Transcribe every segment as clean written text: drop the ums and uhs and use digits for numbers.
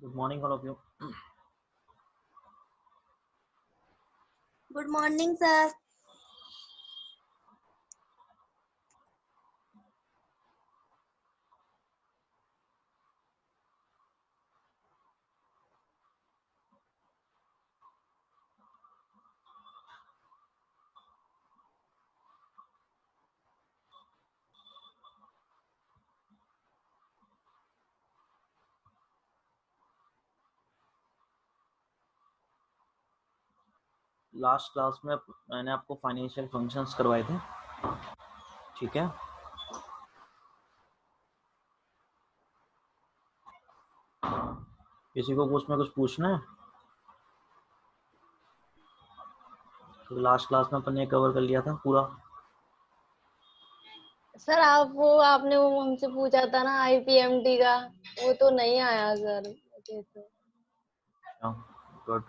Good morning, all of you. Good morning, sir. Last class में मैंने आपको financial functions करवाए थे, ठीक है। किसी को उसमें कुछ पूछना है? तो लास्ट क्लास में अपन ने कवर कर लिया था पूरा। सर आपने वो हमसे पूछा था ना आईपीएमटी का, वो तो नहीं आया सर मुझे तो। गुड।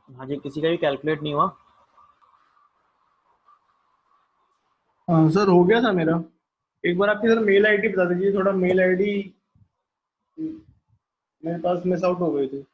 हाँ जी, किसी का भी कैलकुलेट नहीं हुआ? हाँ सर, हो गया था मेरा। एक बार आपकी सर मेल आईडी बता दीजिए, थोड़ा मेल आईडी मेरे पास मिस आउट हो गई थी।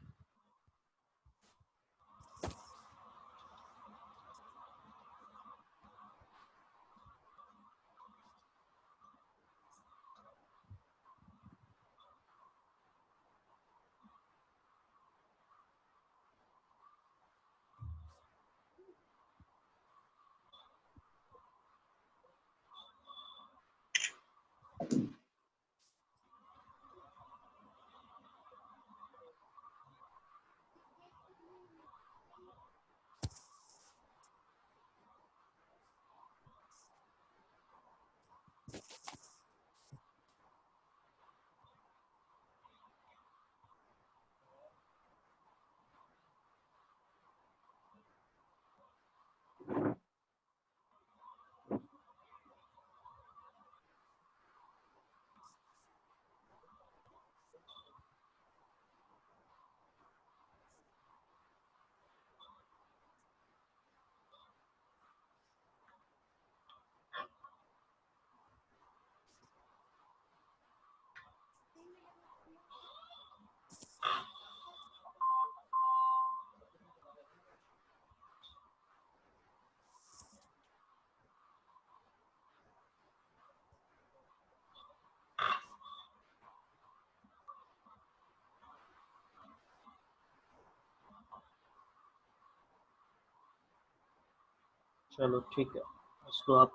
चलो ठीक है, इसको आप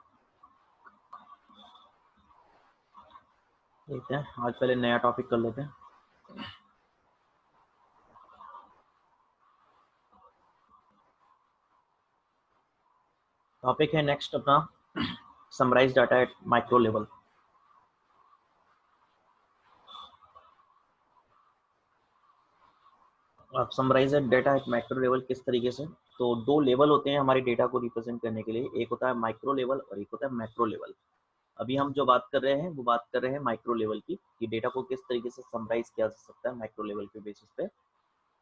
देखते हैं। आज पहले नया टॉपिक कर लेते हैं। टॉपिक है नेक्स्ट अपना summarise data at micro level. आप summarise data at micro level किस तरीके से? तो दो लेवल होते हैं हमारे डेटा को रिप्रेजेंट करने के लिए, एक होता है माइक्रो लेवल और एक होता है मैक्रो लेवल। अभी हम जो बात कर रहे हैं वो बात कर रहे हैं माइक्रो लेवल की, कि डेटा को किस तरीके से समराइज किया जा सकता है माइक्रो लेवल के बेसिस पे।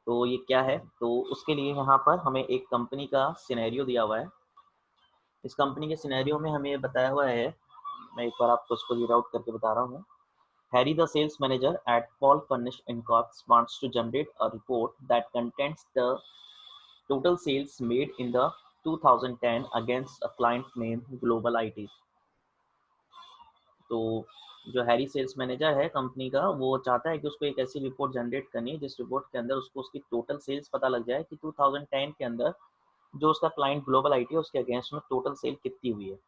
तो ये क्या है? तो उसके लिए यहाँ पर हमें एक कंपनी का सिनेरियो दिया हुआ है। इस कंपनी के सिनेरियो में हमें बताया हुआ है, मैं एक बार आपको उसको रीड आउट करके बता रहा हूँ। Harry, the sales manager at Paul Furnish Inc., wants to generate a report that contains the total sales made in the 2010 against a client named Global IT. तो जो हैरी सेल्स मैनेजर है company का, वो चाहता है कि उसको एक ऐसी रिपोर्ट जनरेट करनी है जिस रिपोर्ट के अंदर उसको उसकी टोटल सेल्स पता लग जाए कि 2010 के अंदर जो उसका क्लाइंट ग्लोबल आईटी है उसके अगेंस्ट में टोटल सेल कितनी हुई है।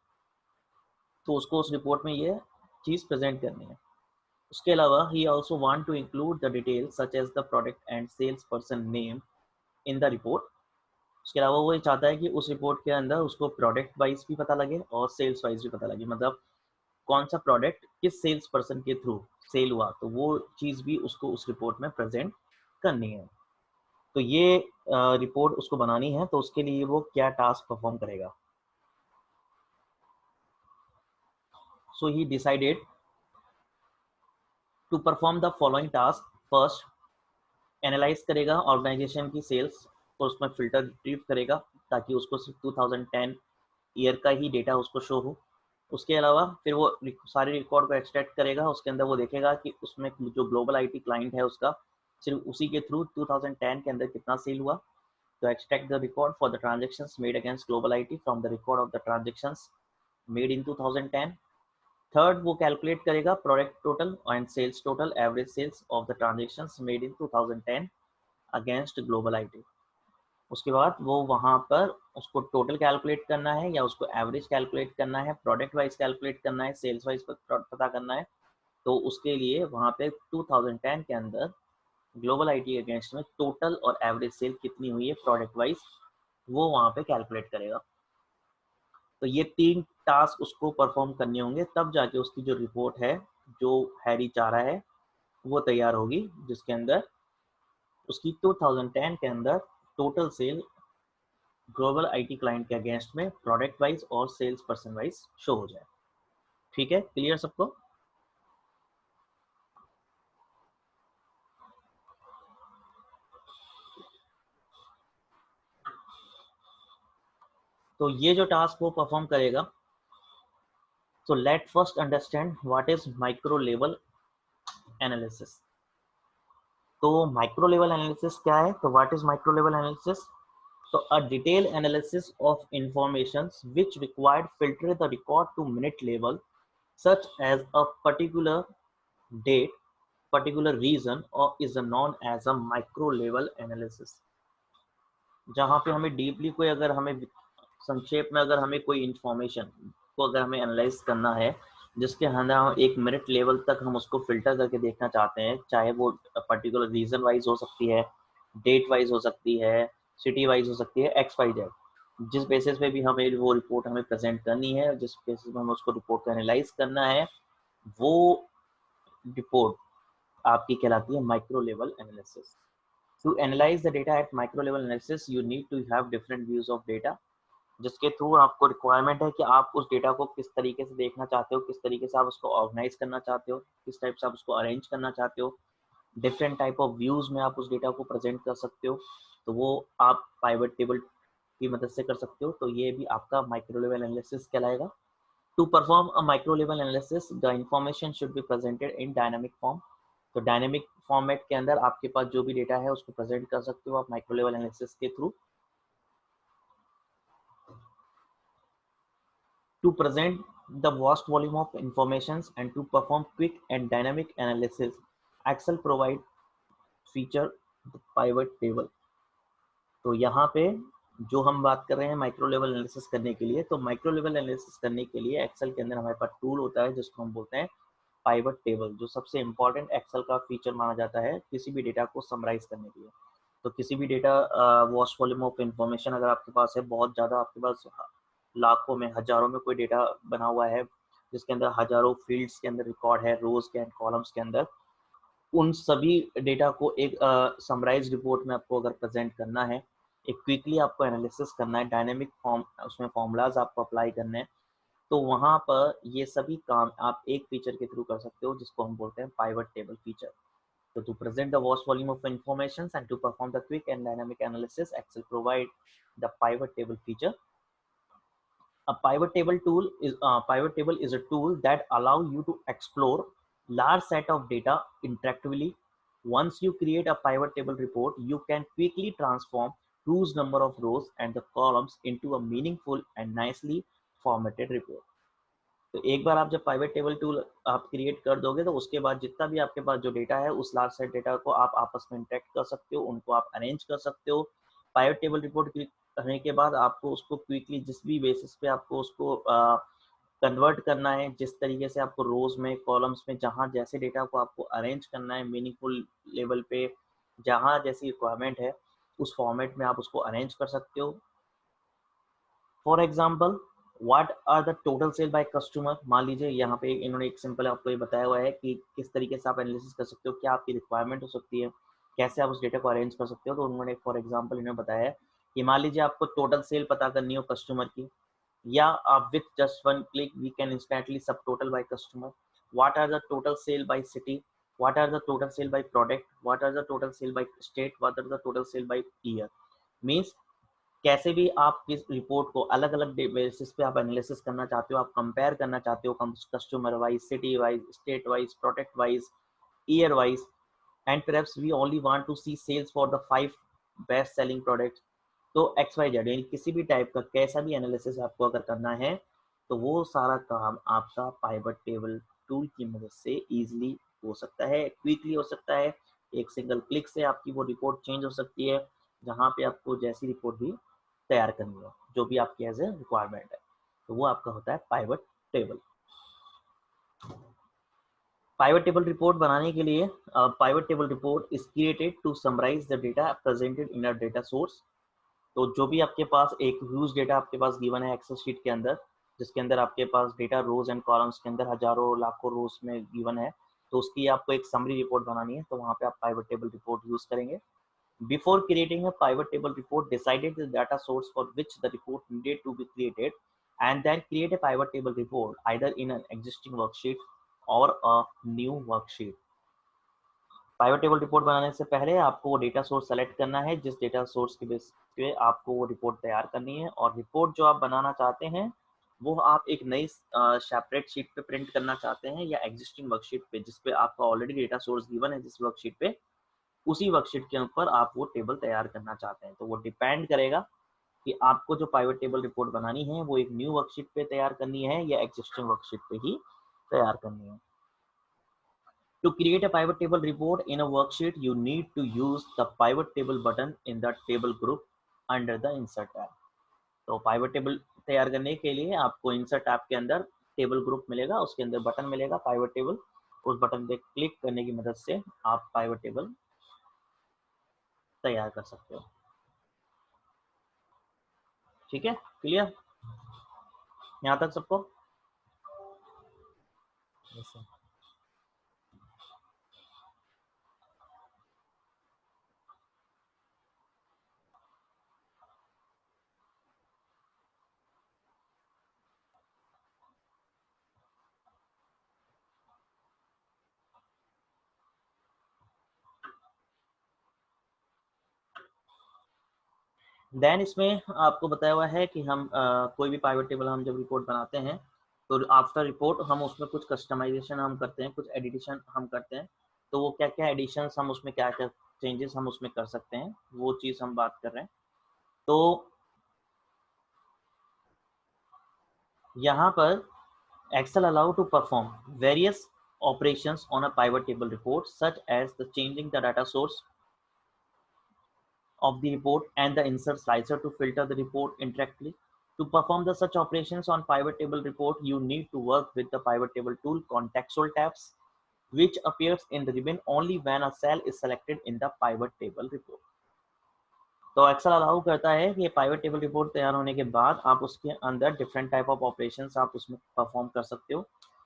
तो उसको उस रिपोर्ट में ये चीज़ प्रेजेंट करनी है। उसके अलावा he also want to include the details such as the product and sales person name in the report. उसके अलावा वो ये चाहता है कि उस रिपोर्ट के अंदर उसको प्रोडक्ट वाइज भी पता लगे और सेल्स वाइज भी पता लगे, मतलब कौन सा प्रोडक्ट किस सेल्स पर्सन के थ्रू सेल हुआ, तो वो चीज़ भी उसको उस रिपोर्ट में प्रेजेंट करनी है। तो ये रिपोर्ट उसको बनानी है, तो उसके लिए वो क्या टास्क परफॉर्म करेगा। So he decided to perform the following task. First, analyse करेगा ऑर्गेनाइजेशन की सेल्स और उसमें फिल्टर रिट्रीव करेगा ताकि उसको सिर्फ 2010 ईयर का ही डेटा उसको शो हो। उसके अलावा फिर वो सारे रिकॉर्ड को एक्सट्रैक्ट करेगा, उसके अंदर वो देखेगा कि उसमें जो ग्लोबल आईटी क्लाइंट है उसका सिर्फ उसी के थ्रू 2010 के अंदर कितना सेल हुआ। तो extract the record for the transactions made against Global IT from the record of the transactions made in 2010। Third, वो कैलकुलेट करेगा product total and sales total average sales of the transactions made in 2010 against Global IT. उसके बाद वो वहाँ पर उसको total calculate करना है या उसको एवरेज कैलकुलेट करना है, प्रोडक्ट वाइज कैलकुलेट करना है, सेल्स वाइज पता करना है। तो उसके लिए वहाँ पे 2010 के अंदर ग्लोबल आईटी अगेंस्ट में टोटल और एवरेज सेल कितनी हुई है प्रोडक्ट वाइज, वो वहाँ पे कैलकुलेट करेगा। तो ये 3 टास्क उसको परफॉर्म करने होंगे, तब जाके उसकी जो रिपोर्ट है जो हैरी चाह रहा है वो तैयार होगी, जिसके अंदर उसकी 2010 के अंदर total sale global IT client के अगेंस्ट में प्रोडक्ट वाइज और सेल्स पर्सन वाइज शो हो जाए। ठीक है, क्लियर सबको? तो ये जो टास्क वो परफॉर्म करेगा, तो let first understand what is micro level analysis. तो माइक्रो लेवल एनालिसिस क्या है? तो what is micro level analysis? So a detailed analysis of informations which required filter the record to minute level, such as a particular date, particular reason, or is known as a micro level analysis। जहाँ पे हमें deeply कोई अगर हमें संक्षेप में अगर हमें कोई इंफॉर्मेशन को अगर हमें एनालाइज करना है, जिसके अंदर हम 1 मिनट लेवल तक हम उसको फिल्टर करके देखना चाहते हैं, चाहे वो पर्टिकुलर रीजन वाइज हो सकती है, डेट वाइज हो सकती है, सिटी वाइज हो सकती है, एक्स वाई जेड, जिस बेसिस पे भी हमें वो रिपोर्ट हमें प्रेजेंट करनी है, जिस बेसिस पे हमें उसको रिपोर्ट को एनालाइज करना है, वो रिपोर्ट आपकी कहलाती है micro level analysis. To analyze the data at micro level analysis you need to have different views of data, जिसके थ्रू आपको रिक्वायरमेंट है कि आप उस डेटा को किस तरीके से देखना चाहते हो, किस तरीके से आप उसको ऑर्गेनाइज करना चाहते हो, किस टाइप से आप उसको अरेंज करना चाहते हो, डिफरेंट टाइप ऑफ व्यूज में आप उस डेटा को प्रेजेंट कर सकते हो। तो वो आप पाइवट टेबल की मदद से कर सकते हो। तो ये भी आपका माइक्रो लेवल एनालिसिस कहलाएगा। To perform a micro level analysis the information should be presented in dynamic form. तो डायनामिक फॉर्मेट के अंदर आपके पास जो भी डेटा है उसको प्रेजेंट कर सकते हो आप माइक्रो लेवल एनालिसिस के through. To present the vast volume of information and to perform quick and dynamic analysis, Excel provide feature the pivot table। तो यहाँ पे जो हम बात कर रहे हैं माइक्रो लेवल एनालिसिस करने के लिए, तो माइक्रो लेवल एनालिसिस करने के लिए एक्सेल के अंदर हमारे पास टूल होता है जिसको हम बोलते हैं पाइवट टेबल, जो सबसे इंपॉर्टेंट एक्सेल का फीचर माना जाता है किसी भी डेटा को समराइज करने के लिए। तो किसी भी data vast volume of information अगर आपके पास है, बहुत ज़्यादा आपके पास लाखों में हजारों में कोई डेटा बना हुआ है, जिसके अंदर हजारों फील्ड्स के अंदर रिकॉर्ड है, रोज के एंड कॉलम्स के अंदर, उन सभी डेटा को एक समराइज रिपोर्ट में आपको अगर प्रेजेंट करना है, एक क्विकली आपको एनालिसिस करना है, डायनेमिक फॉर्म उसमें फॉर्मूलाज आपको अप्लाई करने हैं, तो वहाँ पर ये सभी काम आप एक फीचर के थ्रू कर सकते हो जिसको हम बोलते हैं pivot table feature. So to present the vast volume of information and to perform the quick and dynamic analysis, Excel provide the pivot table feature. A pivot table is a tool that allow you to explore large set of data interactively. Once you create a pivot table report, you can quickly transform huge number of rows and the columns into a meaningful and nicely formatted report. तो एक बार आप जब pivot table tool आप create कर दोगे तो उसके बाद जितना भी आपके पास जो डेटा है उस लार्ज सेट डेटा को आप आपस में इंटरेक्ट कर सकते हो, उनको आप अरेंज कर सकते हो। पाइवट टेबल रिपोर्ट करने के बाद आपको उसको क्विकली जिस भी बेसिस पे आपको उसको कन्वर्ट करना है, जिस तरीके से आपको रोज में कॉलम्स में जहाँ जैसे डेटा को आपको अरेंज करना है मीनिंगफुल लेवल पे, जहाँ जैसी रिक्वायरमेंट है उस फॉर्मेट में आप उसको अरेंज कर सकते हो। For example what are the total sale by customer, मान लीजिए यहाँ पे इन्होंने एक सिंपल आपको ये बताया हुआ है कि किस तरीके से आप एनालिसिस कर सकते हो, क्या आपकी रिक्वायरमेंट हो सकती है, कैसे आप उस डेटा को अरेंज कर सकते हो। तो उन्होंने फॉर एग्जाम्पल इन्होंने बताया है कि मान लीजिए आपको टोटल सेल पता करनी हो कस्टमर की, या आप with just one click we can instantly subtotal by customer. What are the total sale by city, what are the total sale by product, what are the total sale by state, what are the total sale by year. Means कैसे भी आप इस report को अलग अलग basis पे आप analysis करना चाहते हो, आप कंपेयर करना चाहते हो customer wise, city wise, state wise, product wise, year wise, and perhaps we only want to see sales for the 5 best selling products. तो एक्स वाई जेड यानी किसी भी टाइप का कैसा भी एनालिसिस आपको अगर करना है तो वो सारा काम आपका पाइवट टेबल टूल की मदद से इजीली हो सकता है, क्विकली हो सकता है। एक सिंगल क्लिक से आपकी वो रिपोर्ट चेंज हो सकती है, जहाँ पे आपको जैसी रिपोर्ट भी तैयार करनी हो, जो भी आपकी एज ए रिक्वायरमेंट है, तो वो आपका होता है pivot table. Pivot table report बनाने के लिए pivot table report is created to summarize the data presented in a data source. तो जो भी आपके पास एक ह्यूज डेटा आपके पास गिवन है एक्सेल शीट के अंदर, जिसके अंदर आपके पास डेटा रोज एंड कॉलम्स के अंदर हजारों लाखों रोज में गिवन है, तो उसकी आपको एक समरी रिपोर्ट बनानी है, तो वहाँ पे आप पाइवट टेबल रिपोर्ट यूज करेंगे। Before creating a pivot table report, decided the data source for which the report needed to be created, and then create a pivot table report either in an existing worksheet or a new worksheet. Pivot table report बनाने से पहले आपको वो data source select करना है जिस data source के base पे आपको वो रिपोर्ट तैयार करनी है, और रिपोर्ट जो आप बनाना चाहते हैं वो आप एक नई सेपरेट शीट पे प्रिंट करना चाहते हैं या एग्जिस्टिंग वर्कशीट पे जिस पे आपका ऑलरेडी डेटा सोर्स गिवन है जिस वर्कशीट पे, उसी वर्कशीट के ऊपर आप वो टेबल तैयार करना चाहते हैं। तो वो डिपेंड करेगा कि आपको जो पाइवट टेबल रिपोर्ट बनानी है वो एक न्यू वर्कशीट पे तैयार करनी है या एग्जिस्टिंग वर्कशीट पे ही तैयार करनी है। To create a pivot table report in a worksheet, you need to use the pivot table button in the table group under the insert tab. तो pivot table तैयार करने के लिए आपको insert tab के अंदर टेबल ग्रुप मिलेगा, उसके अंदर बटन मिलेगा pivot table, उस बटन पे क्लिक करने की मदद से आप pivot table तैयार कर सकते हो। ठीक है, क्लियर यहाँ तक सबको? Yes sir. देन इसमें आपको बताया हुआ है कि हम कोई भी पाइवट टेबल हम जब रिपोर्ट बनाते हैं तो आफ्टर रिपोर्ट हम उसमें कुछ कस्टमाइजेशन हम करते हैं, कुछ एडिशन हम करते हैं। तो वो क्या क्या एडिशंस हम उसमें क्या क्या चेंजेस हम उसमें कर सकते हैं वो चीज़ हम बात कर रहे हैं। तो यहाँ पर Excel allow to perform various operations on a pivot table report such as the changing the data source of the report and the insert slicer to filter the report interactively. To perform the such operations on pivot table report, you need to work with the pivot table tool contextual tabs, which appears in the ribbon only when a cell is selected in the pivot table report. तो Excel allow करता है कि ये pivot table report तैयार होने के बाद आप उसके अंदर डिफरेंट टाइप ऑफ ऑपरेशंस आप उसमें परफॉर्म कर सकते हो।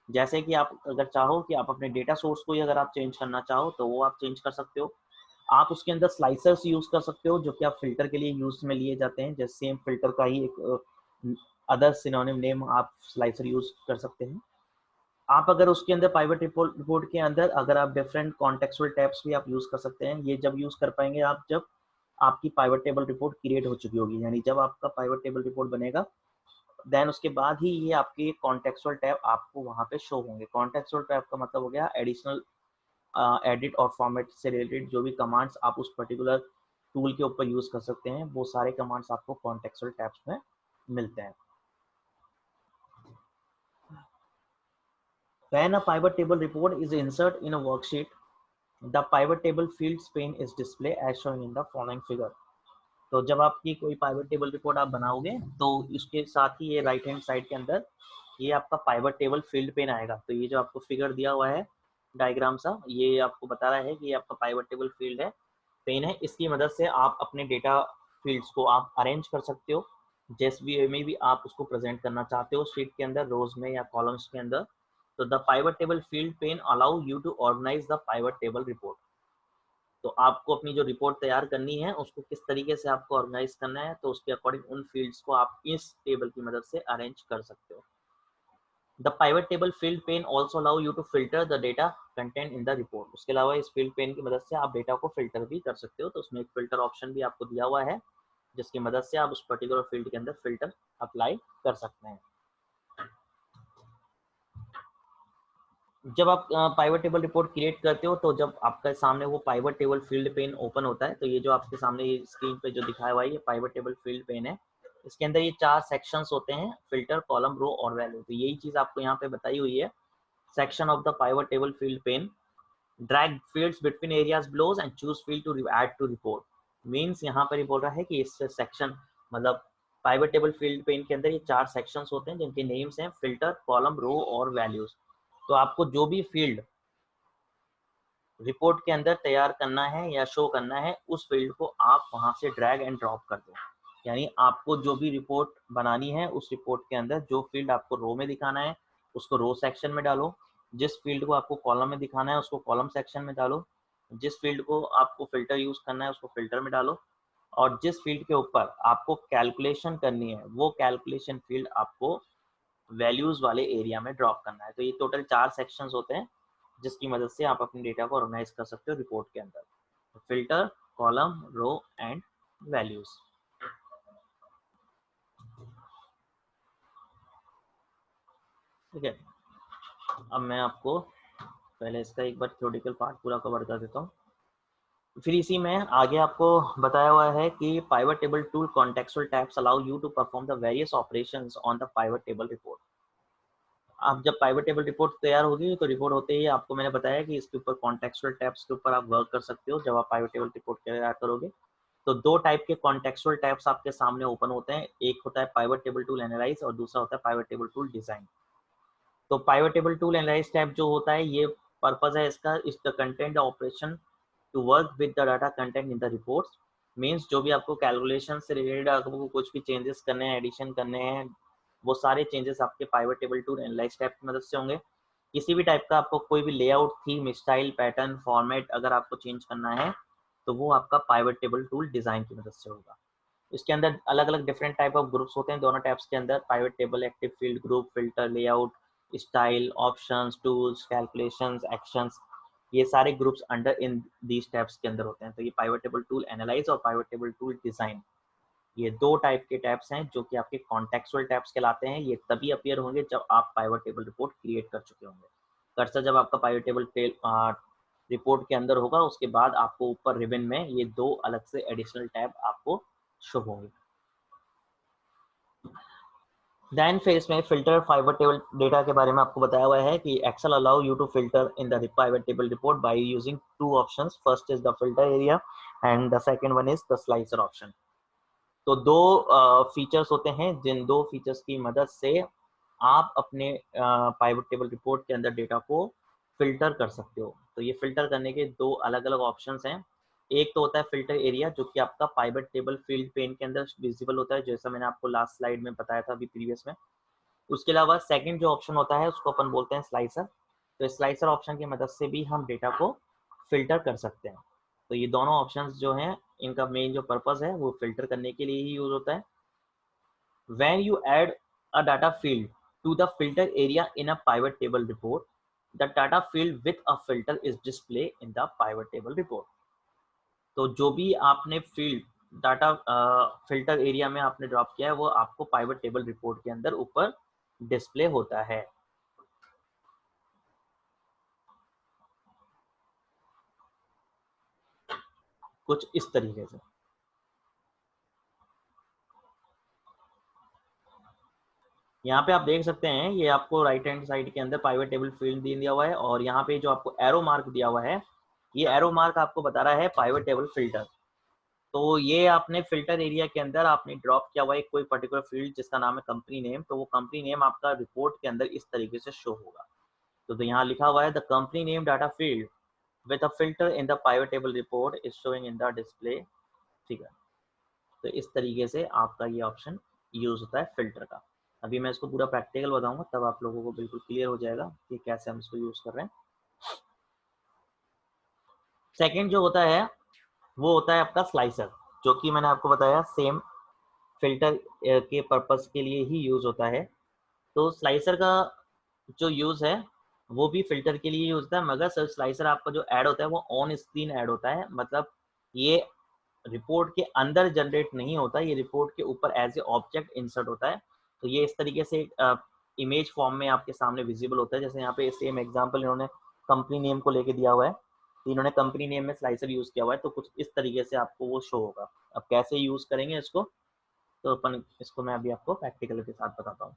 जैसे कि आप अगर चाहो कि आप अपने डेटा सोर्स को ही अगर आप चेंज करना चाहो तो वो आप चेंज कर सकते हो। आप उसके अंदर स्लाइसर्स यूज कर सकते हो जो कि आप फिल्टर के लिए यूज में लिए जाते हैं, जैसे सेम फिल्टर का ही एक अदर सिनोनिम नेम आप स्लाइसर यूज कर सकते हैं। आप अगर उसके अंदर पाइवट रिपोर्ट के अंदर अगर आप डिफरेंट कॉन्टेक्चुअल टैब्स भी आप यूज कर सकते हैं। ये जब यूज कर पाएंगे आप जब आपकी पाइवट टेबल रिपोर्ट क्रिएट हो चुकी होगी, यानी जब आपका पाइवट टेबल रिपोर्ट बनेगा देन उसके बाद ही ये आपके कॉन्टेक्चुअल टैब आपको वहाँ पे शो होंगे। कॉन्टेक्चुअल टैब का मतलब हो गया एडिशनल एडिट और फॉर्मेट से रिलेटेड जो भी कमांड्स आप उस पर्टिकुलर टूल के ऊपर यूज कर सकते हैं, वो सारे कमांड्स आपको कॉन्टेक्चुअल टैब्स में मिलते हैं। When a pivot table report is inserted in a worksheet, the pivot table fields pane is displayed as shown in the following figure. तो जब आपकी कोई पाइवट टेबल रिपोर्ट आप बनाओगे तो इसके साथ ही ये राइट हैंड साइड के अंदर ये आपका पाइवट टेबल फील्ड पेन आएगा। तो ये जो आपको फिगर दिया हुआ है डायग्राम सा, ये आपको बता रहा है कि ये आपका पाइवट टेबल फील्ड है, पेन है। इसकी मदद से आप अपने डेटा फील्ड्स को आप अरेंज कर सकते हो जिस वे में भी आप उसको प्रेजेंट करना चाहते हो, शीट के अंदर, रोज में या कॉलम्स के अंदर। तो the pivot table field pane allow you to organize the pivot table report. तो आपको अपनी जो रिपोर्ट तैयार करनी है उसको किस तरीके से आपको ऑर्गेनाइज करना है, तो उसके अकॉर्डिंग उन फील्ड्स को आप इस टेबल की मदद से अरेंज कर सकते हो। The pivot table field pane also allow you to filter the data content in the report. उसके अलावा इस फील्ड पेन की मदद से आप डेटा को फिल्टर भी कर सकते हो। तो उसमें एक फिल्टर ऑप्शन भी आपको दिया हुआ है जिसकी मदद से आप उस पर्टिकुलर फील्ड के अंदर फिल्टर अप्लाई कर सकते हैं। जब आप पाइवट टेबल रिपोर्ट क्रिएट करते हो तो जब आपके सामने वो pivot table field pane open होता है, तो ये जो आपके सामने ये स्क्रीन पे जो दिखाया हुआ है ये पाइवट टेबल फील्ड पेन है। इसके अंदर ये 4 सेक्शंस होते हैं, फिल्टर, कॉलम, रो और वैल्यू। तो यही चीज आपको यहाँ पे बताई हुई है। Section of the pivot table field pane, drag fields between areas below and choose field to add to report. Means यहाँ पर ये बोल रहा है कि इस सेक्शन मतलब पाइवट टेबल फील्ड पेन के अंदर ये 4 सेक्शंस होते हैं जिनके नेम्स हैं फिल्टर, कॉलम, रो और वैल्यूज। तो आपको जो भी फील्ड रिपोर्ट के अंदर तैयार करना है या शो करना है उस फील्ड को आप वहां से ड्रैग एंड ड्रॉप कर दो। यानी आपको जो भी रिपोर्ट बनानी है उस रिपोर्ट के अंदर जो फील्ड आपको रो में दिखाना है उसको रो सेक्शन में डालो, जिस फील्ड को आपको कॉलम में दिखाना है उसको कॉलम सेक्शन में डालो, जिस फील्ड को आपको फिल्टर यूज करना है उसको फिल्टर में डालो, और जिस फील्ड के ऊपर आपको कैलकुलेशन करनी है वो कैलकुलेशन फील्ड आपको वैल्यूज वाले एरिया में ड्रॉप करना है। तो ये टोटल 4 सेक्शंस होते हैं जिसकी मदद से आप अपने डेटा को ऑर्गेनाइज कर सकते हो रिपोर्ट के अंदर। Filter, column, row and values. ठीक है, अब मैं आपको पहले इसका एक बार थ्योरेटिकल पार्ट पूरा कवर कर देता हूँ, फिर इसी में आगे आपको बताया हुआ है कि pivot table tool contextual tabs allow you to perform the various operations on the pivot table report. आप जब पाइवट टेबल रिपोर्ट तैयार होगी तो रिपोर्ट होते ही आपको मैंने बताया कि इसके ऊपर कॉन्टेक्सुअल टैब्स के ऊपर आप वर्क कर सकते हो। जब आप पाइवट टेबल रिपोर्ट तैयार करोगे तो 2 टाइप के कॉन्टेक्सुअल टैब्स आपके सामने ओपन होते हैं, एक होता है पाइवट टेबल टूल एनालाइज और दूसरा होता है पाइवट टेबल टूल डिजाइन। तो pivot table tool analyze tab जो होता है ये पर्पज है इसका is the content operation to work with the data content in the reports. Means जो भी आपको कैलकुलेशन से रिलेटेड आपको कुछ भी चेंजेस करने हैं, एडिशन करने हैं, वो सारे चेंजेस आपके pivot table tool analyze tab की मदद से होंगे। किसी भी टाइप का आपको कोई भी layout, theme, style, pattern, format अगर आपको चेंज करना है तो वो आपका पाइवट टेबल टूल डिजाइन की मदद से होगा। इसके अंदर अलग अलग डिफरेंट टाइप ऑफ ग्रुप्स होते हैं दोनों टैब्स के अंदर, pivot table, active field group, filter, layout, style, options, tools, calculations, actions, ये सारे groups under in these tabs के अंदर होते हैं। तो ये पाइवट टेबल टूल एनालाइज और पाइवट टेबल टूल डिजाइन, ये 2 टाइप के टैब्स हैं जो कि आपके कॉन्टेक्सुअल टैब्स कहलाते हैं। ये तभी अपीयर होंगे जब आप पाइवट टेबल रिपोर्ट क्रिएट कर चुके होंगे। कर्सर जब आपका पाइवट टेबल रिपोर्ट के अंदर होगा उसके बाद आपको ऊपर रिबन में ये 2 अलग से एडिशनल टैब आपको शो होंगे। देन फिर इसमें फिल्टर पाइवट टेबल डेटा के बारे में आपको बताया हुआ है कि Excel allow you to filter in the pivot table report by using 2 options, first is the filter area and the second one is the slicer option. तो 2 फीचर्स होते हैं जिन 2 फीचर्स की मदद से आप अपने पाइवट टेबल रिपोर्ट के अंदर डेटा को फिल्टर कर सकते हो। तो ये फिल्टर करने के 2 अलग अलग ऑप्शंस हैं। एक तो होता है फिल्टर एरिया जो कि आपका पाइवट टेबल फील्ड पेन के अंदर विजिबल होता है, जैसा मैंने आपको लास्ट स्लाइड में बताया था अभी प्रीवियस में। उसके अलावा सेकंड जो ऑप्शन होता है उसको अपन बोलते हैं स्लाइसर। तो स्लाइसर ऑप्शन की मदद से भी हम डेटा को फिल्टर कर सकते हैं। तो ये दोनों ऑप्शंस जो हैं इनका मेन जो पर्पस है वो फिल्टर करने के लिए ही यूज होता है। When you add a data field to the filter area in a pivot table report, the data field with a filter is displayed in the pivot table report. तो जो भी आपने फील्ड डाटा फिल्टर एरिया में आपने drop किया है वो आपको पाइवट टेबल रिपोर्ट के अंदर ऊपर डिस्प्ले होता है। कुछ इस तरीके से। यहाँ पे आप देख सकते हैं ये आपको राइट हैंड साइड के अंदर पाइवट टेबल फील्ड दिया हुआ है, और यहाँ पे जो आपको एरो मार्क दिया हुआ है, ये एरो मार्क आपको बता रहा है पाइवट टेबल फिल्टर। तो ये आपने फिल्टर एरिया के अंदर आपने ड्रॉप किया हुआ है कोई पर्टिकुलर फील्ड जिसका नाम है कंपनी नेम, तो वो कंपनी नेम आपका रिपोर्ट के अंदर इस तरीके से शो होगा। तो यहाँ लिखा हुआ है the company name data field with a filter in the pivot table report is showing in the display. ठीक है, तो इस तरीके से आपका ये ऑप्शन यूज होता है फिल्टर का। अभी मैं इसको पूरा प्रैक्टिकल बताऊंगा, तब आप लोगों को बिल्कुल क्लियर हो जाएगा कि कैसे हम इसको यूज कर रहे हैं। सेकंड जो होता है वो होता है आपका स्लाइसर, जो कि मैंने आपको बताया सेम फिल्टर के पर्पस के लिए ही यूज होता है। तो स्लाइसर का जो यूज है वो भी फिल्टर के लिए यूज होता है, मगर सर स्लाइसर आपका जो ऐड होता है वो ऑन स्क्रीन ऐड होता है, मतलब ये रिपोर्ट के अंदर जनरेट नहीं होता, ये रिपोर्ट के ऊपर एज ए ऑब्जेक्ट इंसर्ट होता है। तो ये इस तरीके से इमेज फॉर्म में आपके सामने विजिबल होता है। जैसे यहाँ पे सेम एग्जांपल इन्होंने कंपनी नेम को लेके दिया हुआ है, तो इन्होंने कंपनी नेम में स्लाइसर यूज किया हुआ है, तो कुछ इस तरीके से आपको वो शो होगा। अब कैसे यूज करेंगे इसको, तो अपन इसको मैं अभी आपको प्रैक्टिकल के साथ बताता हूँ।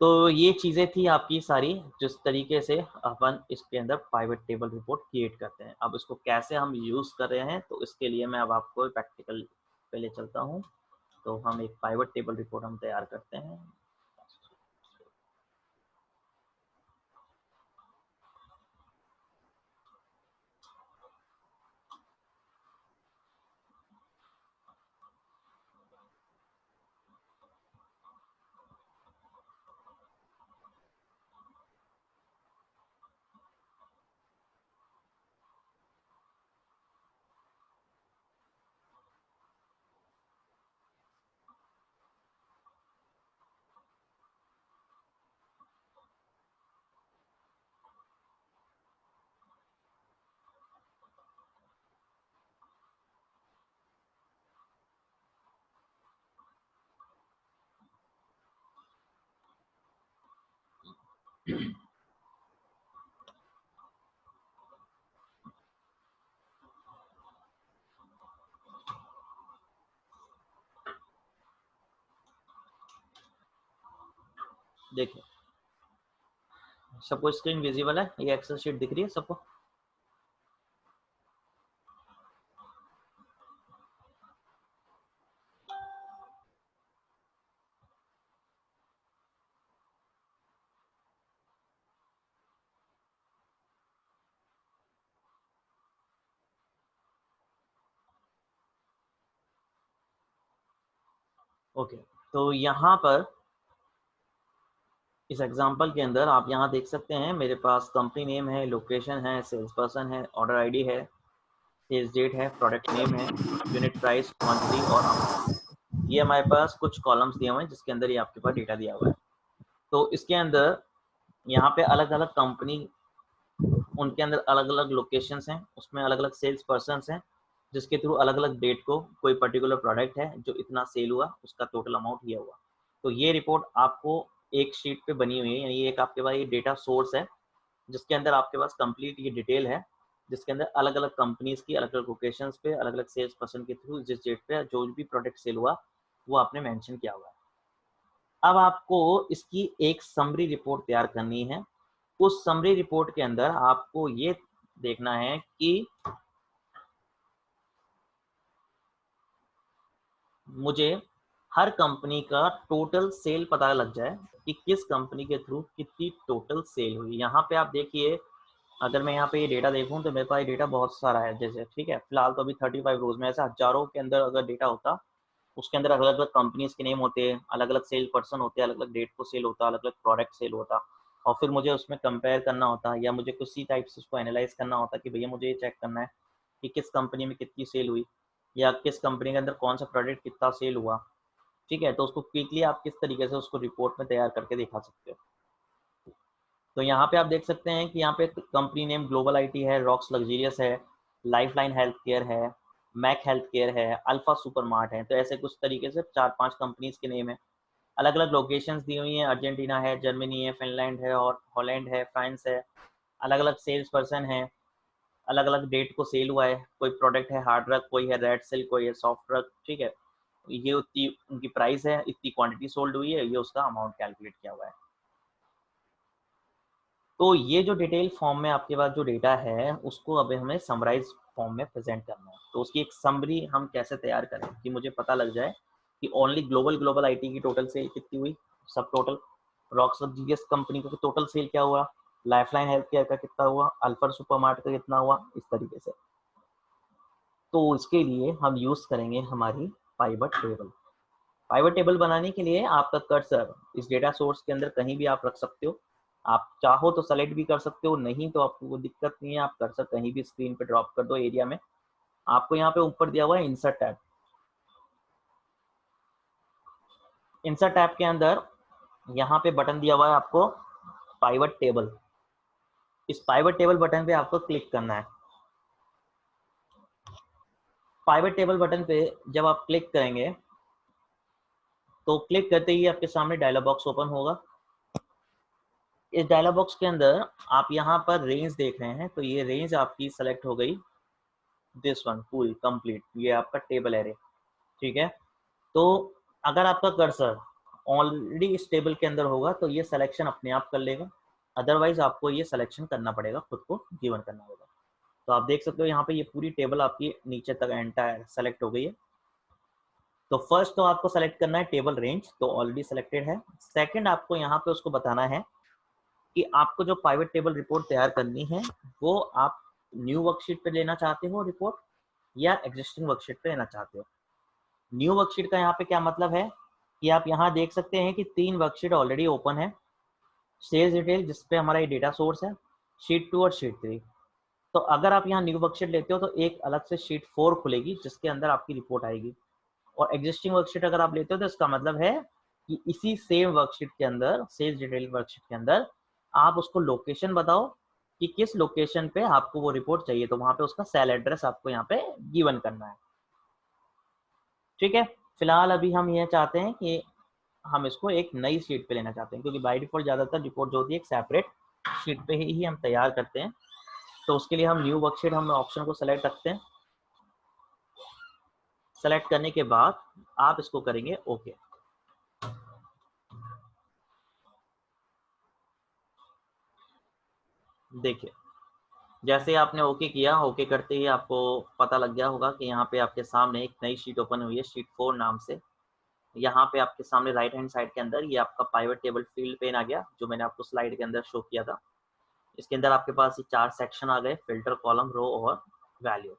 तो ये चीज़ें थी आपकी सारी, जिस तरीके से अपन इसके अंदर पाइवट टेबल रिपोर्ट क्रिएट करते हैं। अब इसको कैसे हम यूज़ कर रहे हैं, तो इसके लिए मैं अब आपको प्रैक्टिकल पे ले चलता हूँ। तो हम एक पाइवट टेबल रिपोर्ट हम तैयार करते हैं। देखिए सबको स्क्रीन विजिबल है, ये एक्सेल शीट दिख रही है सबको? ओके, तो यहाँ पर इस एग्जांपल के अंदर आप यहाँ देख सकते हैं मेरे पास कंपनी नेम है, लोकेशन है, सेल्स पर्सन है, ऑर्डर आईडी है, सेल्स डेट है, प्रोडक्ट नेम है, यूनिट प्राइस, मंथली और अमाउंट। ये हमारे पास कुछ कॉलम्स दिए हुए हैं जिसके अंदर ये आपके पास डेटा दिया हुआ है। तो इसके अंदर यहाँ पे अलग अलग कंपनी, उनके अंदर अलग अलग लोकेशंस हैं, उसमें अलग अलग सेल्स पर्सन्स हैं, जिसके थ्रू अलग अलग डेट को कोई पर्टिकुलर प्रोडक्ट है जो इतना सेल हुआ उसका टोटल अमाउंट ये हुआ। तो ये रिपोर्ट आपको एक शीट पे बनी हुई है, यानी एक आपके पास ये डेटा सोर्स है जिसके अंदर आपके पास कंप्लीट ये डिटेल है, जिसके अंदर अलग अलग कंपनीज की अलग अलग लोकेशंस पे अलग अलग सेल्स पर्सन के थ्रू जिस डेट पे जो भी प्रोडक्ट सेल हुआ वो आपने मेंशन किया हुआ है। अब आपको इसकी एक समरी रिपोर्ट तैयार करनी है। उस समरी रिपोर्ट के अंदर आपको ये देखना है कि मुझे हर कंपनी का टोटल सेल पता लग जाए कि किस कंपनी के थ्रू कितनी टोटल सेल हुई। यहाँ पे आप देखिए, अगर मैं यहाँ पे ये डेटा देखूँ तो मेरे पास ये डेटा बहुत सारा है, जैसे ठीक है फिलहाल तो अभी 35 रोज में, ऐसा हजारों के अंदर अगर डेटा होता उसके अंदर अलग अलग कंपनीज के नेम होते हैं, अलग अलग सेल पर्सन होते हैं, अलग अलग डेट को सेल होता, अलग अलग प्रोडक्ट सेल होता, और फिर मुझे उसमें कंपेयर करना होता या मुझे किसी टाइप से उसको एनालाइज करना होता कि भैया मुझे ये चेक करना है कि किस कंपनी में कितनी सेल हुई या किस कंपनी के अंदर कौन सा प्रोडक्ट कितना सेल हुआ। ठीक है, तो उसको क्विकली आप किस तरीके से उसको रिपोर्ट में तैयार करके दिखा सकते हो। तो यहाँ पे आप देख सकते हैं कि यहाँ पे कंपनी नेम ग्लोबल आईटी है, रॉक्स लग्जीरियस है, लाइफलाइन हेल्थ केयर है, मैक हेल्थ केयर है, अल्फा सुपरमार्ट है। तो ऐसे कुछ तरीके से 4-5 कंपनीज के नेम है। अलग अलग लोकेशंस दी हुई हैं, अर्जेंटीना है, जर्मनी है, फिनलैंड है और हॉलैंड है, फ्रांस है। अलग अलग सेल्स पर्सन है, अलग अलग डेट को सेल हुआ है, कोई प्रोडक्ट है हार्ड ड्रग, कोई है रेड सेल, कोई है सॉफ्ट ड्रग। ठीक है, ये उतनी उनकी प्राइस है, इतनी क्वांटिटी सोल्ड हुई है, ये उसका अमाउंट कैलकुलेट किया हुआ है। तो ये जो डिटेल फॉर्म में आपके पास जो डेटा है उसको अब हमें समराइज फॉर्म में प्रेजेंट करना है। तो उसकी एक समरी हम कैसे तैयार करें कि मुझे पता लग जाए कि ओनली ग्लोबल आईटी की टोटल सेल कितनी हुई, सब टोटल, रॉकस्टर जीएस कंपनी का टोटल सेल क्या हुआ, लाइफलाइन हेल्थ केयर का कितना हुआ, अल्फर सुपरमार्ट का कितना हुआ, इस तरीके से। तो इसके लिए हम यूज करेंगे हमारी पाइवट टेबल। पाइवट टेबल बनाने के लिए आपका कर्सर इस डेटा सोर्स के अंदर कहीं भी आप रख सकते हो। आप चाहो तो सेलेक्ट भी कर सकते हो, नहीं तो आपको कोई दिक्कत नहीं है, आप कर्सर कहीं भी स्क्रीन पे ड्रॉप कर दो एरिया में। आपको यहाँ पे ऊपर दिया हुआ है इंसर्ट टैब। इंसर्ट टैब के अंदर यहाँ पे बटन दिया हुआ है आपको पाइवट टेबल। इस पाइवट टेबल बटन पे आपको क्लिक करना है। पाइवट टेबल बटन पे जब आप क्लिक करेंगे तो क्लिक करते ही आपके सामने डायलॉग बॉक्स ओपन होगा। इस डायलॉग बॉक्स के अंदर आप यहाँ पर रेंज देख रहे हैं, तो ये रेंज आपकी सेलेक्ट हो गई, दिस वन पूरी कंप्लीट, ये आपका टेबल एरे, ठीक है। तो अगर आपका कर्सर ऑलरेडी इस टेबल के अंदर होगा तो ये सिलेक्शन अपने आप कर लेगा, अदरवाइज आपको ये सिलेक्शन करना पड़ेगा, खुद को गिवन करना होगा। तो आप देख सकते हो यहाँ पे ये पूरी टेबल आपकी नीचे तक एंटायर सेलेक्ट हो गई है। तो फर्स्ट तो आपको सेलेक्ट करना है टेबल रेंज, तो ऑलरेडी सेलेक्टेड है। सेकंड आपको यहाँ पे उसको बताना है कि आपको जो पाइवट टेबल रिपोर्ट तैयार करनी है वो आप न्यू वर्कशीट पे लेना चाहते हो रिपोर्ट या एग्जिस्टिंग वर्कशीट पे लेना चाहते हो। न्यू वर्कशीट का यहाँ पे क्या मतलब है कि आप यहाँ देख सकते हैं कि 3 वर्कशीट ऑलरेडी ओपन है। सेल्स डिटेल जिसपे हमारा ये डेटा सोर्स है, शीट 2 और शीट 3। तो अगर आप यहाँ न्यू वर्कशीट लेते हो तो एक अलग से शीट 4 खुलेगी जिसके अंदर आपकी रिपोर्ट आएगी। और एग्जिस्टिंग वर्कशीट अगर आप लेते हो तो इसका मतलब है कि इसी सेम वर्कशीट के अंदर, सेल्स डिटेल वर्कशीट के अंदर, आप उसको लोकेशन बताओ कि किस लोकेशन पे आपको वो रिपोर्ट चाहिए, तो वहां पे उसका सेल एड्रेस आपको यहाँ पे गिवन करना है, ठीक है। फिलहाल अभी हम ये चाहते हैं कि हम इसको एक नई शीट पे लेना चाहते हैं, क्योंकि बाय डिफॉल्ट ज्यादातर रिपोर्ट जो होती है एक सेपरेट शीट पे ही हम तैयार करते हैं। तो उसके लिए हम न्यू वर्कशीट हम ऑप्शन को सेलेक्ट रखते हैं। सेलेक्ट करने के बाद आप इसको करेंगे ओके। देखिए जैसे आपने ओके किया, ओके करते ही आपको पता लग गया होगा कि यहाँ पे आपके सामने एक नई शीट ओपन हुई है, शीट 4 नाम से। यहाँ पे आपके सामने राइट हैंड साइड के अंदर ये आपका पाइवट टेबल फील्ड पेन आ गया, जो मैंने आपको स्लाइड के अंदर शो किया था। इसके अंदर आपके पास ये 4 सेक्शन आ गए, फिल्टर, कॉलम, रो और वैल्यू।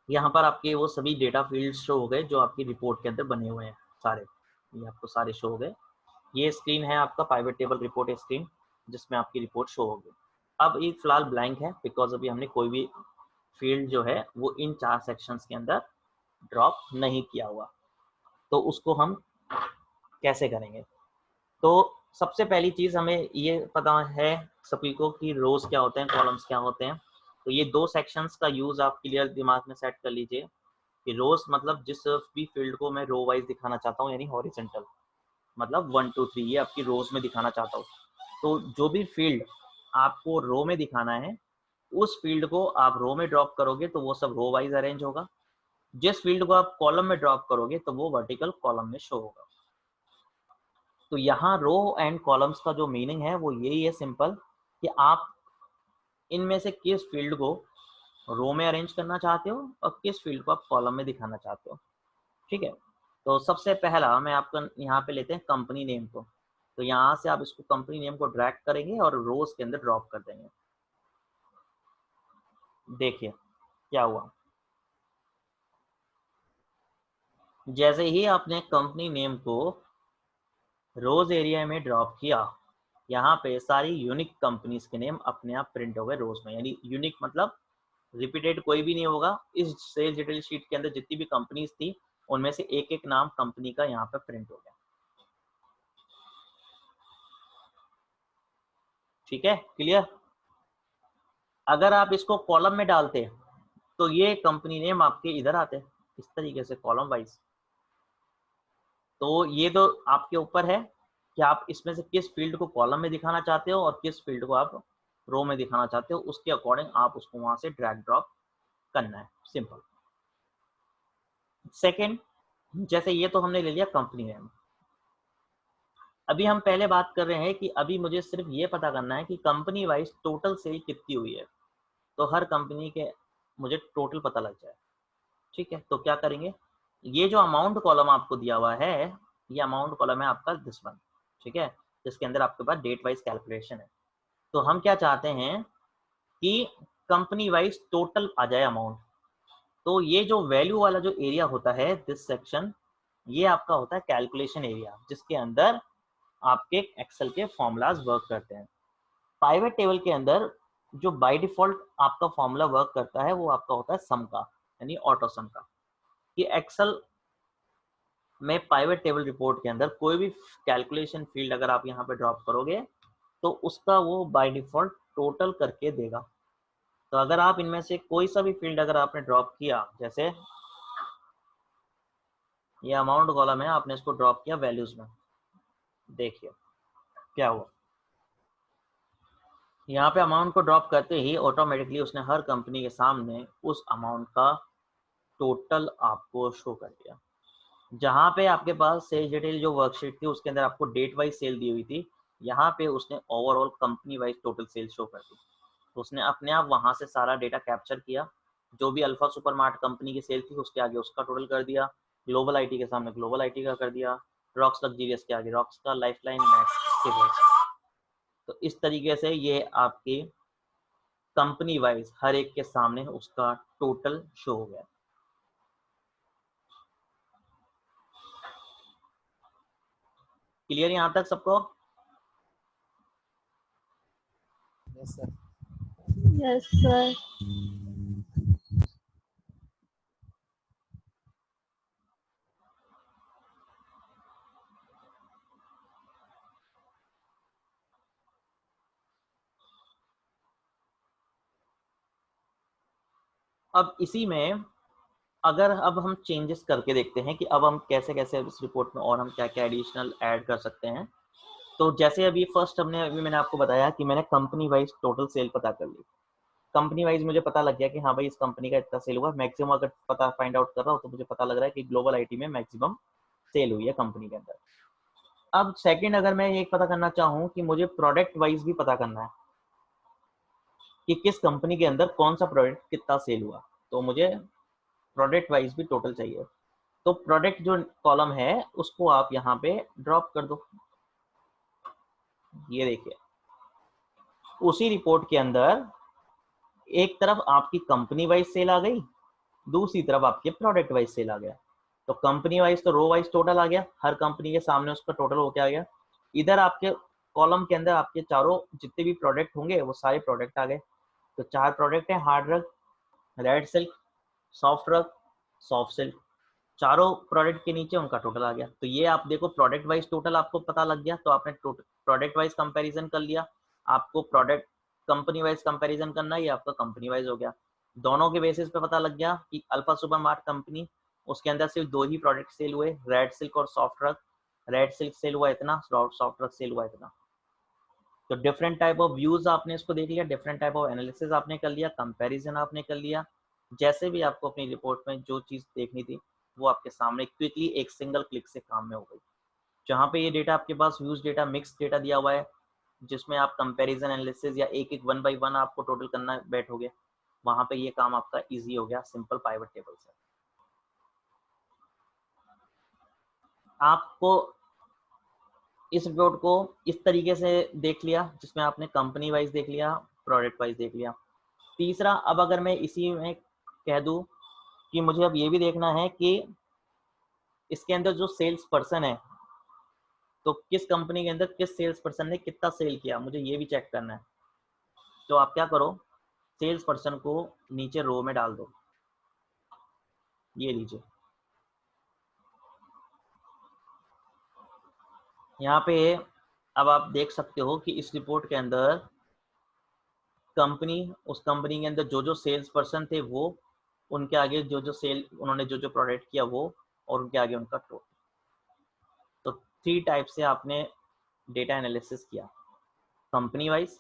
यहाँ पर आपके वो सभी डेटा फील्ड शो हो गए जो आपकी रिपोर्ट के अंदर बने हुए हैं सारे, ये आपको सारे शो हो गए। ये स्क्रीन है आपका पाइवट टेबल रिपोर्ट स्क्रीन जिसमें आपकी रिपोर्ट शो होगी। अब ये फिलहाल ब्लैंक है बिकॉज अभी हमने कोई भी फील्ड जो है वो इन 4 सेक्शंस के अंदर ड्रॉप नहीं किया हुआ। तो उसको हम कैसे करेंगे? तो सबसे पहली चीज हमें ये पता है सभी को कि रोज क्या होते हैं, कॉलम्स क्या होते हैं। तो ये 2 सेक्शंस का यूज आप क्लियर दिमाग में सेट कर लीजिए कि रोज मतलब जिस भी फील्ड को मैं रो वाइज दिखाना चाहता हूँ, यानी हॉरिजॉन्टल, मतलब 1 2 3 ये आपकी रोज में दिखाना चाहता हूँ। तो जो भी फील्ड आपको रो में दिखाना है उस फील्ड को आप रो में ड्रॉप करोगे तो वो सब रो वाइज अरेंज होगा। जिस फील्ड को आप कॉलम में ड्रॉप करोगे तो वो वर्टिकल कॉलम में शो होगा। तो यहाँ रो एंड कॉलम्स का जो मीनिंग है वो यही है सिंपल, कि आप इनमें से किस फील्ड को रो में अरेंज करना चाहते हो और किस फील्ड को आप कॉलम में दिखाना चाहते हो, ठीक है। तो सबसे पहला मैं आपका यहाँ पे लेते हैं कंपनी नेम को। तो यहाँ से आप इसको कंपनी नेम को ड्रैग करेंगे और रोज के अंदर ड्रॉप कर देंगे। देखिए क्या हुआ, जैसे ही आपने कंपनी नेम को रोज एरिया में ड्रॉप किया, यहाँ पे सारी यूनिक कंपनीज के नेम अपने आप प्रिंट हो गए रोज में। यानी यूनिक मतलब रिपीटेड कोई भी नहीं होगा। इस सेल्स डिटेल शीट के अंदर जितनी भी कंपनीज थी उनमें से एक एक नाम कंपनी का यहाँ पे प्रिंट हो गया, ठीक है, क्लियर। अगर आप इसको कॉलम में डालते तो ये कंपनी नेम आपके इधर आते इस तरीके से कॉलम वाइज। तो ये तो आपके ऊपर है कि आप इसमें से किस फील्ड को कॉलम में दिखाना चाहते हो और किस फील्ड को आप रो में दिखाना चाहते हो, उसके अकॉर्डिंग आप उसको वहां से ड्रैग ड्रॉप करना है, सिंपल। सेकेंड, जैसे ये तो हमने ले लिया कंपनी नेम। अभी हम पहले बात कर रहे हैं कि अभी मुझे सिर्फ ये पता करना है कि कंपनी वाइज टोटल सेल कितनी हुई है, तो हर कंपनी के मुझे टोटल पता लग जाए। ठीक है, तो क्या करेंगे, ये जो अमाउंट कॉलम आपको दिया हुआ है, ये अमाउंट कॉलम है आपका दिस वन, ठीक है, जिसके अंदर आपके पास डेट वाइज कैलकुलेशन है। तो हम क्या चाहते हैं कि कंपनी वाइज टोटल आ जाए अमाउंट। तो ये जो वैल्यू वाला जो एरिया होता है दिस सेक्शन, ये आपका होता है कैलकुलेशन एरिया, जिसके अंदर आपके एक्सेल के फॉर्मूलाज वर्क करते हैं। पाइवट टेबल के अंदर जो बाय डिफॉल्ट आपका फॉर्मूला वर्क करता है वो आपका होता है सम का, यानी ऑटो सम का। कि एक्सेल में पाइवट टेबल रिपोर्ट के अंदर कोई भी कैलकुलेशन फील्ड अगर आप यहाँ पे ड्रॉप करोगे तो उसका वो बाय डिफॉल्ट टोटल करके देगा। तो अगर आप इनमें से कोई सा भी फील्ड अगर आपने ड्रॉप किया, जैसे ये अमाउंट कॉलम है, आपने इसको ड्रॉप किया वैल्यूज में, देखिए क्या हुआ, यहाँ पे अमाउंट को ड्रॉप करते ही ऑटोमेटिकली उसने हर कंपनी के सामने उस अमाउंट का टोटल आपको शो कर दिया। जहाँ पे आपके पास सेल डिटेल जो वर्कशीट थी उसके अंदर आपको डेट वाइज सेल दी हुई थी, यहाँ पे उसने overall company wise total sale show कर दी। तो उसने अपने आप वहाँ से सारा डेटा कैप्चर किया, जो भी अल्फा सुपरमार्ट कंपनी की सेल थी उसके आगे उसका टोटल कर दिया, ग्लोबल आईटी के सामने ग्लोबल आईटी का कर दिया, रॉक्स लग्जीरियस के आगे रॉक्स का, लाइफलाइन, मैक्स के बेस। तो इस तरीके से ये आपकी कंपनी वाइज हर एक के सामने उसका टोटल शो हो गया। क्लियर यहाँ तक सबको? Yes sir. Yes sir. अब इसी में अगर अब हम चेंजेस करके देखते हैं कि अब हम कैसे कैसे इस रिपोर्ट में और हम क्या क्या एडिशनल ऐड कर सकते हैं। तो जैसे अभी फर्स्ट अभी मैंने आपको बताया कि मैंने कंपनी वाइज टोटल सेल पता कर ली। कंपनी वाइज मुझे पता लग गया कि हाँ भाई इस कंपनी का इतना सेल हुआ, मैक्सिमम अगर पता फाइंड आउट कर रहा हूँ तो मुझे पता लग रहा है कि ग्लोबल आईटी में मैक्सिमम सेल हुई है कंपनी के अंदर। अब सेकंड, अगर मैं ये पता करना चाहूँ कि मुझे प्रोडक्ट वाइज भी पता करना है कि किस कंपनी के अंदर कौन सा प्रोडक्ट कितना सेल हुआ, तो मुझे प्रोडक्ट वाइज भी टोटल चाहिए। तो प्रोडक्ट जो कॉलम है उसको आप यहाँ पे ड्रॉप कर दो। ये देखिए उसी रिपोर्ट के अंदर एक तरफ आपकी कंपनी वाइज सेल आ गई, दूसरी तरफ आपके प्रोडक्ट वाइज सेल आ गया। तो कंपनी वाइज तो रो वाइज टोटल आ गया, हर कंपनी के सामने उसका टोटल होके आ गया। इधर आपके कॉलम के अंदर आपके चारों जितने भी प्रोडक्ट होंगे वो सारे प्रोडक्ट आ गए। तो 4 प्रोडक्ट है, hard drug, red silk, soft drug, soft silk, चारों प्रोडक्ट के नीचे उनका टोटल आ गया। तो ये आप देखो प्रोडक्ट वाइज टोटल आपको पता लग गया, तो आपने प्रोडक्ट वाइज कंपैरिजन कर लिया। आपको प्रोडक्ट कंपनी वाइज कंपैरिजन करना है, ये आपका कंपनी वाइज हो गया। दोनों के बेसिस पे पता लग गया कि अल्फा सुपरमार्ट कंपनी, उसके अंदर सिर्फ 2 ही प्रोडक्ट सेल हुए, रेड सिल्क और soft drug. Red silk sale हुआ इतना, सॉफ्ट ड्रग सेल हुआ इतना। तो डिफरेंट टाइप ऑफ व्यूज आपने इसको देख लिया, डिफरेंट टाइप ऑफ एनालिसिस आपने कर लिया, कंपैरिजन आपने कर लिया। जैसे भी आपको अपनी रिपोर्ट में जो चीज़ देखनी थी वो आपके सामने क्विकली एक सिंगल क्लिक से काम में हो गई। जहाँ पे ये डेटा आपके पास व्यूज डेटा, मिक्स डेटा दिया हुआ है, जिसमें आप कंपैरिजन एनालिसिस या एक एक 1 बाय 1 आपको टोटल करना बैठोगे, वहाँ पे ये काम आपका ईजी हो गया सिंपल पाइवट टेबल से। आपको इस रिपोर्ट को इस तरीके से देख लिया, जिसमें आपने कंपनी वाइज देख लिया, प्रोडक्ट वाइज देख लिया। तीसरा, अब अगर मैं इसी में कह दूं कि मुझे अब ये भी देखना है कि इसके अंदर जो सेल्स पर्सन है, तो किस कंपनी के अंदर किस सेल्स पर्सन ने कितना सेल किया, मुझे ये भी चेक करना है। तो आप क्या करो, सेल्स पर्सन को नीचे रो में डाल दो, ये लीजिए। यहाँ पे अब आप देख सकते हो कि इस रिपोर्ट के अंदर कंपनी, उस कंपनी के अंदर जो जो सेल्स पर्सन थे वो, उनके आगे जो जो सेल उन्होंने जो जो प्रोडक्ट किया वो, और उनके आगे उनका टोटल। तो 3 टाइप से आपने डेटा एनालिसिस किया, company wise,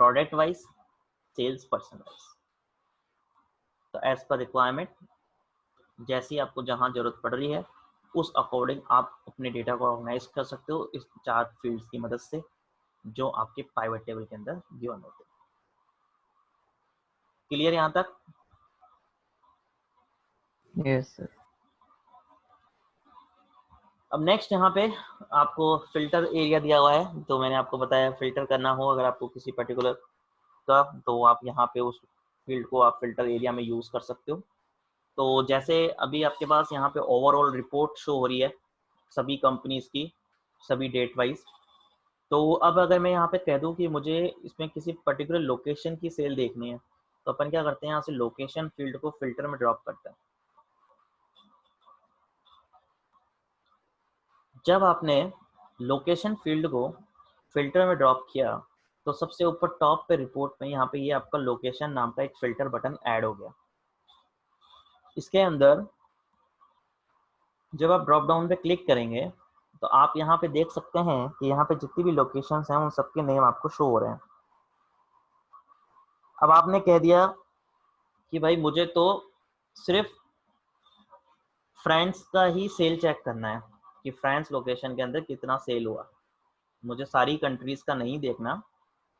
product wise, sales person wise. तो एज पर रिक्वायरमेंट जैसी आपको जहाँ जरूरत पड़ रही है उस अकॉर्डिंग आप अपने डेटा को ऑर्गेनाइज कर सकते हो इस 4 फील्ड्स की मदद से जो आपके पाइवट टेबल के अंदर गिवन होते हैं। क्लियर यहाँ तक? Yes sir. अब नेक्स्ट यहाँ पे आपको फिल्टर एरिया दिया हुआ है, तो मैंने आपको बताया फिल्टर करना हो अगर आपको किसी पर्टिकुलर का, तो आप यहाँ पे उस फील्ड को आप फिल्टर एरिया में यूज कर सकते हो। तो जैसे अभी आपके पास यहाँ पे ओवरऑल रिपोर्ट शो हो रही है सभी कंपनीज की, सभी डेट वाइज। तो अब अगर मैं यहाँ पे कह दूँ कि मुझे इसमें किसी पर्टिकुलर लोकेशन की सेल देखनी है, तो अपन क्या करते हैं, यहाँ से लोकेशन फील्ड को फिल्टर में ड्रॉप करते हैं। जब आपने लोकेशन फील्ड को फिल्टर में ड्रॉप किया तो सबसे ऊपर टॉप पे रिपोर्ट में यहाँ पे ये आपका लोकेशन नाम का एक फिल्टर बटन ऐड हो गया। इसके अंदर जब आप ड्रॉप डाउन पे क्लिक करेंगे तो आप यहाँ पे देख सकते हैं कि यहाँ पे जितनी भी लोकेशंस हैं उन सबके नेम आपको शो हो रहे हैं। अब आपने कह दिया कि भाई मुझे तो सिर्फ फ्रांस का ही सेल चेक करना है कि फ्रांस लोकेशन के अंदर कितना सेल हुआ, मुझे सारी कंट्रीज का नहीं देखना,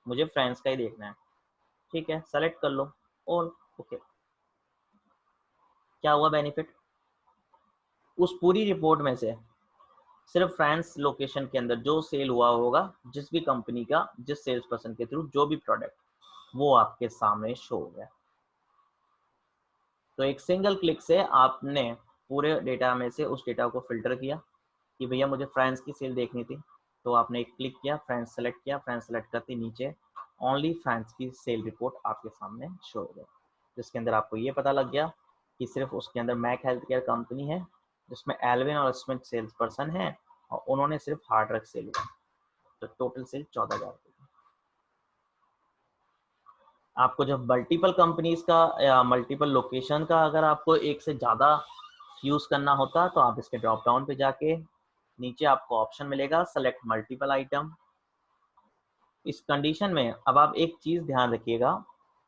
मुझे फ्रांस का ही देखना है। ठीक है, सेलेक्ट कर लो और ओके। क्या हुआ बेनिफिट? उस पूरी रिपोर्ट में से सिर्फ फ्रांस लोकेशन के अंदर जो सेल हुआ होगा, जिस भी कंपनी का, जिस सेल्स पर्सन के थ्रू जो भी प्रोडक्ट, वो आपके सामने शो हो गया। तो एक सिंगल क्लिक से आपने पूरे डेटा में से उस डेटा को फिल्टर किया कि भैया मुझे फ्रांस की सेल देखनी थी, तो आपने एक क्लिक किया, फ्रांस सेलेक्ट किया, फ्रांस सेलेक्ट करते नीचे ओनली फ्रांस की सेल रिपोर्ट आपके सामने शो हो गई, जिसके अंदर आपको ये पता लग गया कि सिर्फ उसके अंदर मैक हेल्थ केयर कंपनी है जिसमें एल्विन और स्मिथ सेल्स पर्सन है और उन्होंने सिर्फ हार्ड ड्रग सेल हुआ, तो टोटल सेल 14,000 रुपये। आपको जब मल्टीपल कंपनीज का या मल्टीपल लोकेशन का अगर आपको एक से ज़्यादा यूज़ करना होता तो आप इसके ड्रॉप डाउन पे जाके नीचे आपको ऑप्शन मिलेगा सेलेक्ट मल्टीपल आइटम। इस कंडीशन में अब आप एक चीज़ ध्यान रखिएगा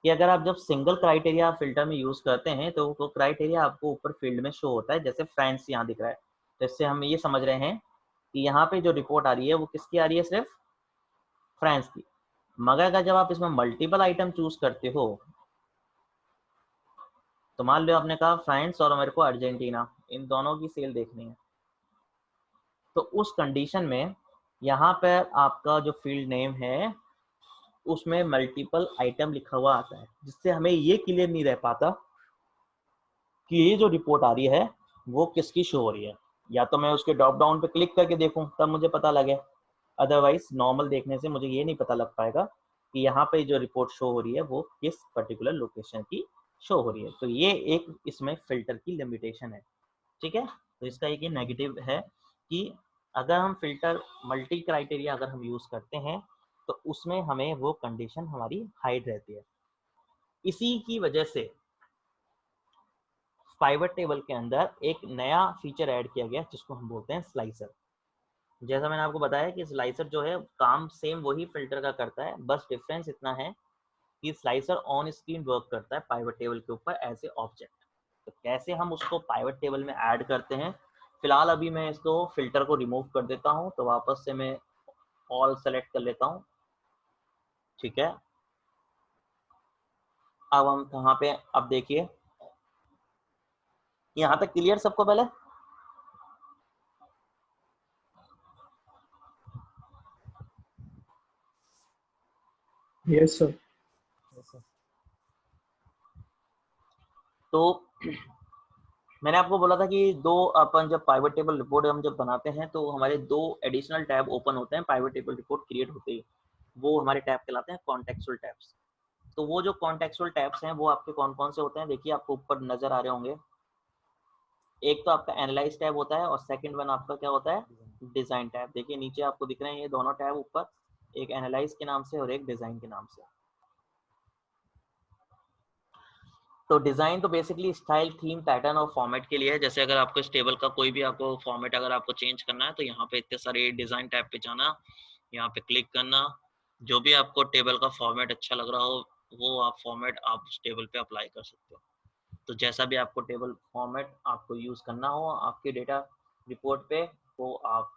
कि अगर आप जब सिंगल क्राइटेरिया फिल्टर में यूज़ करते हैं तो वो क्राइटेरिया आपको ऊपर फील्ड में शो होता है, जैसे फ्रांस यहाँ दिख रहा है, तो इससे हम ये समझ रहे हैं कि यहाँ पे जो रिपोर्ट आ रही है वो किसकी आ रही है, सिर्फ फ्रांस की। मगर अगर जब आप इसमें मल्टीपल आइटम चूज करते हो, तो मान लो आपने कहा फ्रांस और मेरे को अर्जेंटीना, इन दोनों की सेल देखनी है, तो उस कंडीशन में यहाँ पर आपका जो फील्ड नेम है उसमें मल्टीपल आइटम लिखा हुआ आता है, जिससे हमें ये क्लियर नहीं रह पाता कि ये जो रिपोर्ट आ रही है वो किसकी शो हो रही है। या तो मैं उसके ड्रॉप डाउन पे क्लिक करके देखूं तब मुझे पता लगे, अदरवाइज नॉर्मल देखने से मुझे ये नहीं पता लग पाएगा कि यहाँ पे जो रिपोर्ट शो हो रही है वो किस पर्टिकुलर लोकेशन की शो हो रही है। तो ये एक इसमें फिल्टर की लिमिटेशन है। ठीक है, तो इसका एक ये नेगेटिव है कि अगर हम फिल्टर मल्टी क्राइटेरिया अगर हम यूज करते हैं तो उसमें हमें वो कंडीशन हमारी हाइड रहती है। इसी की वजह से पाइवट टेबल के अंदर एक नया फीचर ऐड किया गया जिसको हम बोलते हैं स्लाइसर। जैसा मैंने आपको बताया कि स्लाइसर जो है काम सेम वही फिल्टर का करता है, बस डिफरेंस इतना है कि स्लाइसर ऑन स्क्रीन वर्क करता है पाइवट टेबल के ऊपर एज ए ऑब्जेक्ट। तो कैसे हम उसको पाइवट टेबल में ऐड करते हैं, फिलहाल अभी मैं इसको फिल्टर को रिमूव कर देता हूँ, तो वापस से मैं ऑल सेलेक्ट कर लेता हूँ। ठीक है, अब हम कहाँ पे, अब देखिए यहाँ तक क्लियर सबको? पहले यस सर। Yes sir. तो मैंने आपको बोला था कि दो अपन जब पाइवट टेबल रिपोर्ट हम जब बनाते हैं तो हमारे दो एडिशनल टैब ओपन होते हैं पाइवट टेबल रिपोर्ट क्रिएट होते ही, वो हमारे टैब कहलाते हैं कॉन्टेक्चुअल टैब्स। तो वो जो कॉन्टेक्चुअल टैब्स हैं वो आपके कौन कौन से होते हैं, देखिए आपको ऊपर नजर आ रहे होंगे। एक तो आपका एनालाइज टैब होता है और सेकंड वन आपका क्या होता है, डिजाइन टैब। देखिए नीचे आपको दिख रहे हैं ये दोनों टैब ऊपर, एक एनालाइज के नाम से और एक डिजाइन के नाम से। तो डिजाइन तो बेसिकली स्टाइल, थीम, पैटर्न और फॉर्मेट के लिए है। जैसे अगर आपको इस टेबल का कोई भी आपको फॉर्मेट अगर आपको चेंज करना है तो यहाँ पे इतने सारे डिजाइन टैब पे जाना, यहाँ पे क्लिक करना, जो भी आपको टेबल का फॉर्मेट अच्छा लग रहा हो वो आप फॉर्मेट आप उस टेबल पे अप्लाई कर सकते हो। तो जैसा भी आपको टेबल फॉर्मेट आपको यूज़ करना हो आपके डेटा रिपोर्ट पे, वो आप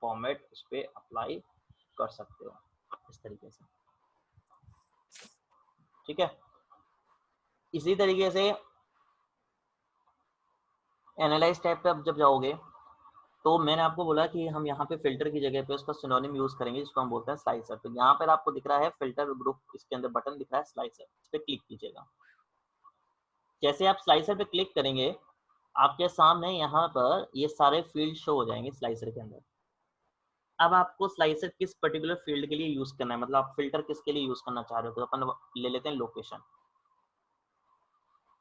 फॉर्मेट उस पर अप्लाई कर सकते हो इस तरीके से। ठीक है, इसी तरीके से एनालाइज टाइप पे आप जब जाओगे तो मैंने आपको बोला कि हम यहाँ पे फिल्टर की जगह पे उसका सिनोनिम यूज करेंगे जिसको हम बोलते हैं स्लाइसर। तो यहाँ पर आपको दिख रहा है फिल्टर ग्रुप, इसके अंदर बटन दिख रहा है स्लाइसर, इस पर क्लिक कीजिएगा। जैसे आप स्लाइसर पे क्लिक करेंगे आपके सामने यहाँ पर ये सारे फील्ड शो हो जाएंगे स्लाइसर के अंदर। अब आपको स्लाइसर किस पर्टिकुलर फील्ड के लिए यूज करना है, मतलब आप फिल्टर किसके लिए यूज करना चाह रहे हो, तो अपन ले लेते हैं लोकेशन।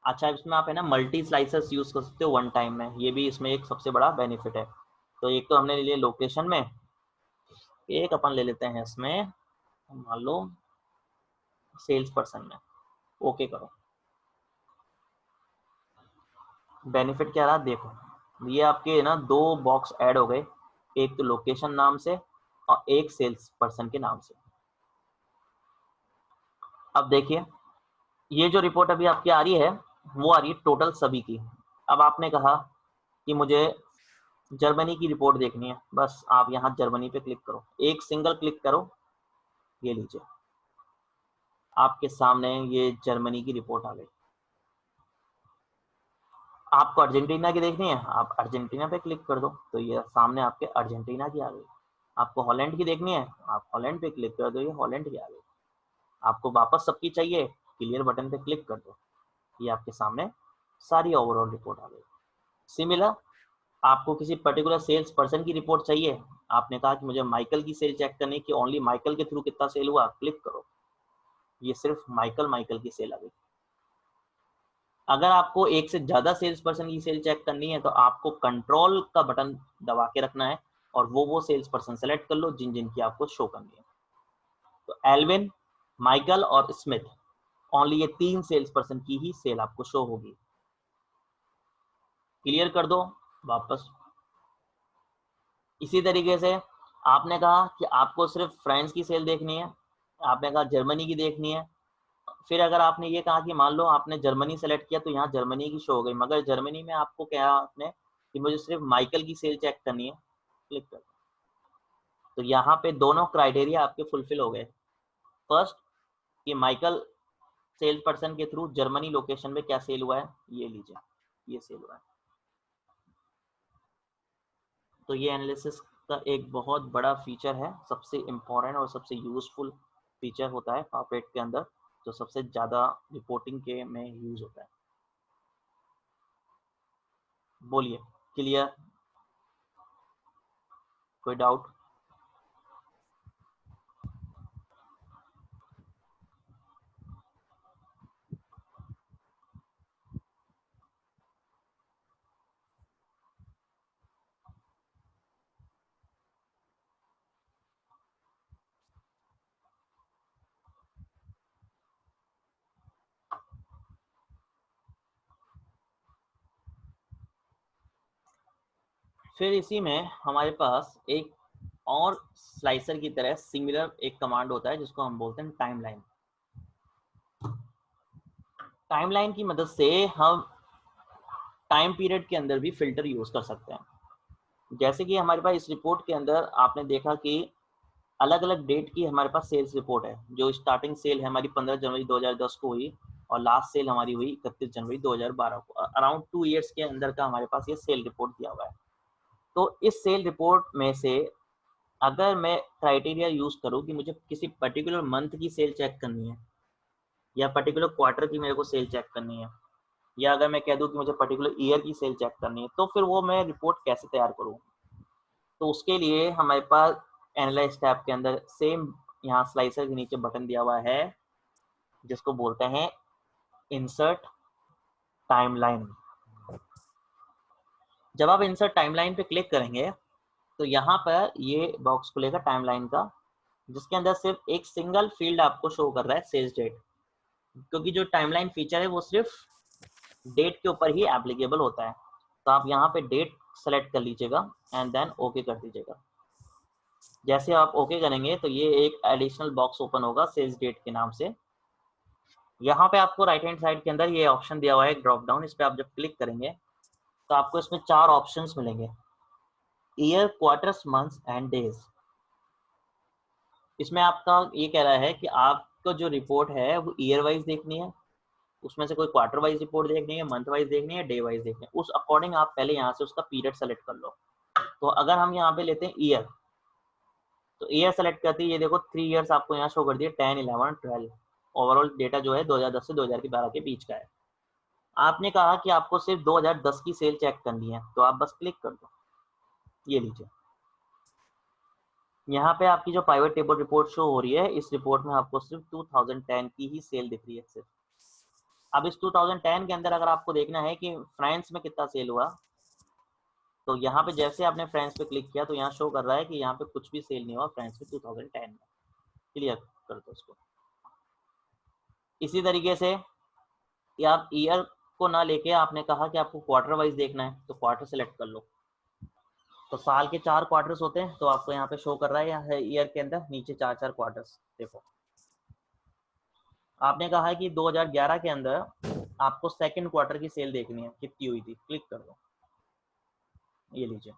अच्छा, इसमें आप है ना मल्टी स्लाइसर्स यूज कर सकते हो वन टाइम में, ये भी इसमें एक सबसे बड़ा बेनिफिट है। तो एक तो हमने ले लिया लोकेशन में, एक अपन ले लेते हैं इसमें मान लो सेल्स पर्सन में। ओके करो, बेनिफिट क्या रहा देखो, ये आपके ना दो बॉक्स ऐड हो गए, एक तो लोकेशन नाम से और एक सेल्स पर्सन के नाम से। अब देखिए ये जो रिपोर्ट अभी आपकी आ रही है वो आ रही है टोटल सभी की। अब आपने कहा कि मुझे जर्मनी की रिपोर्ट देखनी है, बस आप यहाँ जर्मनी पे क्लिक करो, एक सिंगल क्लिक करो, ये लीजिए आपके सामने ये जर्मनी की रिपोर्ट आ गई। आपको अर्जेंटीना की देखनी है, आप अर्जेंटीना पे क्लिक कर दो, तो ये सामने आपके अर्जेंटीना की आ गई। आपको हॉलैंड की देखनी है, आप हॉलैंड पे क्लिक कर दो, ये हॉलैंड की आ गई। आपको वापस सबकी चाहिए, क्लियर बटन पे क्लिक कर दो, ये आपके सामने सारी ओवरऑल रिपोर्ट आ गई। सिमिलर आपको किसी पर्टिकुलर सेल्स पर्सन की रिपोर्ट चाहिए, आपने कहा कि मुझे माइकल की सेल चेक करनी कि ओनली माइकल के थ्रू कितना सेल हुआ, क्लिक करो, ये सिर्फ माइकल की सेल आ गई। अगर आपको एक से ज्यादा सेल्स पर्सन की सेल चेक करनी है तो आपको कंट्रोल का बटन दबा के रखना है और वो सेल्स पर्सन सेलेक्ट कर लो जिन की आपको शो करनी है। तो एल्विन, माइकल और स्मिथ, ओनली ये तीन सेल्स पर्सन की ही सेल आपको शो होगी। क्लियर कर दो वापस। इसी तरीके से आपने कहा कि आपको सिर्फ फ्रांस की सेल देखनी है, आपने कहा जर्मनी की देखनी है। फिर अगर आपने ये कहा कि मान लो आपने जर्मनी सेलेक्ट किया तो यहाँ जर्मनी की शो हो गई, मगर जर्मनी में आपको क्या आपने कि मुझे सिर्फ माइकल की सेल चेक करनी है, क्लिक कर, तो यहाँ पे दोनों क्राइटेरिया आपके फुलफिल हो गए। फर्स्ट कि माइकल सेल पर्सन के थ्रू जर्मनी लोकेशन में क्या सेल हुआ है, ये लीजिए ये सेल हुआ है। तो ये एनालिसिस का एक बहुत बड़ा फीचर है, सबसे इम्पोर्टेंट और सबसे यूजफुल फीचर होता है कॉर्पोरेट के अंदर, जो सबसे ज़्यादा रिपोर्टिंग के में यूज होता है। बोलिए क्लियर, कोई डाउट? फिर इसी में हमारे पास एक और स्लाइसर की तरह सिमिलर एक कमांड होता है जिसको हम बोलते हैं टाइमलाइन। टाइमलाइन की मदद से हम टाइम पीरियड के अंदर भी फिल्टर यूज कर सकते हैं। जैसे कि हमारे पास इस रिपोर्ट के अंदर आपने देखा कि अलग अलग डेट की हमारे पास सेल्स रिपोर्ट है। जो स्टार्टिंग सेल है हमारी 15 जनवरी 2010 को हुई और लास्ट सेल हमारी हुई 31 जनवरी 2012 को। अराउंड 2 इयर्स के अंदर का हमारे पास ये सेल रिपोर्ट दिया हुआ है। तो इस सेल रिपोर्ट में से अगर मैं क्राइटेरिया यूज करूँ कि मुझे किसी पर्टिकुलर मंथ की सेल चेक करनी है या पर्टिकुलर क्वार्टर की मेरे को सेल चेक करनी है, या अगर मैं कह दूं कि मुझे पर्टिकुलर ईयर की सेल चेक करनी है, तो फिर वो मैं रिपोर्ट कैसे तैयार करूं? तो उसके लिए हमारे पास एनालाइज टैब के अंदर सेम यहाँ स्लाइसर के नीचे बटन दिया हुआ है जिसको बोलते हैं इंसर्ट टाइमलाइन। जब आप इंसर्ट टाइमलाइन पे क्लिक करेंगे तो यहाँ पर ये बॉक्स खुलेगा टाइमलाइन का, जिसके अंदर सिर्फ एक सिंगल फील्ड आपको शो कर रहा है सेल्स डेट, क्योंकि जो टाइमलाइन फीचर है वो सिर्फ डेट के ऊपर ही एप्लीकेबल होता है। तो आप यहाँ पे डेट सेलेक्ट कर लीजिएगा एंड देन ओके कर दीजिएगा। जैसे आप ओके करेंगे तो ये एक एडिशनल बॉक्स ओपन होगा सेल्स डेट के नाम से। यहाँ पे आपको राइट हैंड साइड के अंदर ये ऑप्शन दिया हुआ है ड्रॉप डाउन, इस पर आप जब क्लिक करेंगे तो आपको इसमें 4 ऑप्शंस मिलेंगे, year, quarters, months and days. इसमें आपका ये कह रहा है कि आपको जो रिपोर्ट है वो ईयर वाइज देखनी है, उसमें से कोई क्वार्टर वाइज रिपोर्ट देखनी है, मंथ वाइज देखनी है, डे वाइज देखनी है, उस अकॉर्डिंग आप पहले यहाँ से उसका पीरियड सेलेक्ट कर लो। तो अगर हम यहाँ पे लेते हैं ईयर, तो ईयर सेलेक्ट करते ही ये देखो 3 ईयर्स आपको यहाँ शो कर दिए, 10, 11, 12। ओवरऑल डेटा जो है 2010 से 2012 के बीच का है। आपने कहा कि आपको सिर्फ 2010 की सेल चेक करनी है, तो आप बस क्लिक कर दो, ये लीजिए। यहाँ पे आपकी जो प्राइवेट टेबल रिपोर्ट शो हो रही है, इस रिपोर्ट में आपको सिर्फ 2010 की ही सेल दिख रही है सिर्फ। अब इस 2010 के अंदर अगर आपको देखना है कि फ्रांस में कितना सेल हुआ, तो यहाँ पे जैसे आपने फ्रांस पे क्लिक किया तो यहाँ शो कर रहा है कि यहाँ पे कुछ भी सेल नहीं हुआ फ्रांस में 2010 में। क्लियर कर दो इसको। इसी तरीके से कि आप ईयर को ना लेके आपने कहा कि आपको क्वार्टर वाइज देखना है, तो क्वार्टर सेलेक्ट कर लो। तो साल के 4 क्वार्टर्स होते हैं, तो आपको यहाँ पे शो कर रहा है यहाँ ईयर के अंदर नीचे 4-4 क्वार्टर्स। देखो आपने कहा है कि 2011 के अंदर आपको सेकंड क्वार्टर की सेल देखनी है, कितनी हुई थी, क्लिक कर दो, ये लीजिए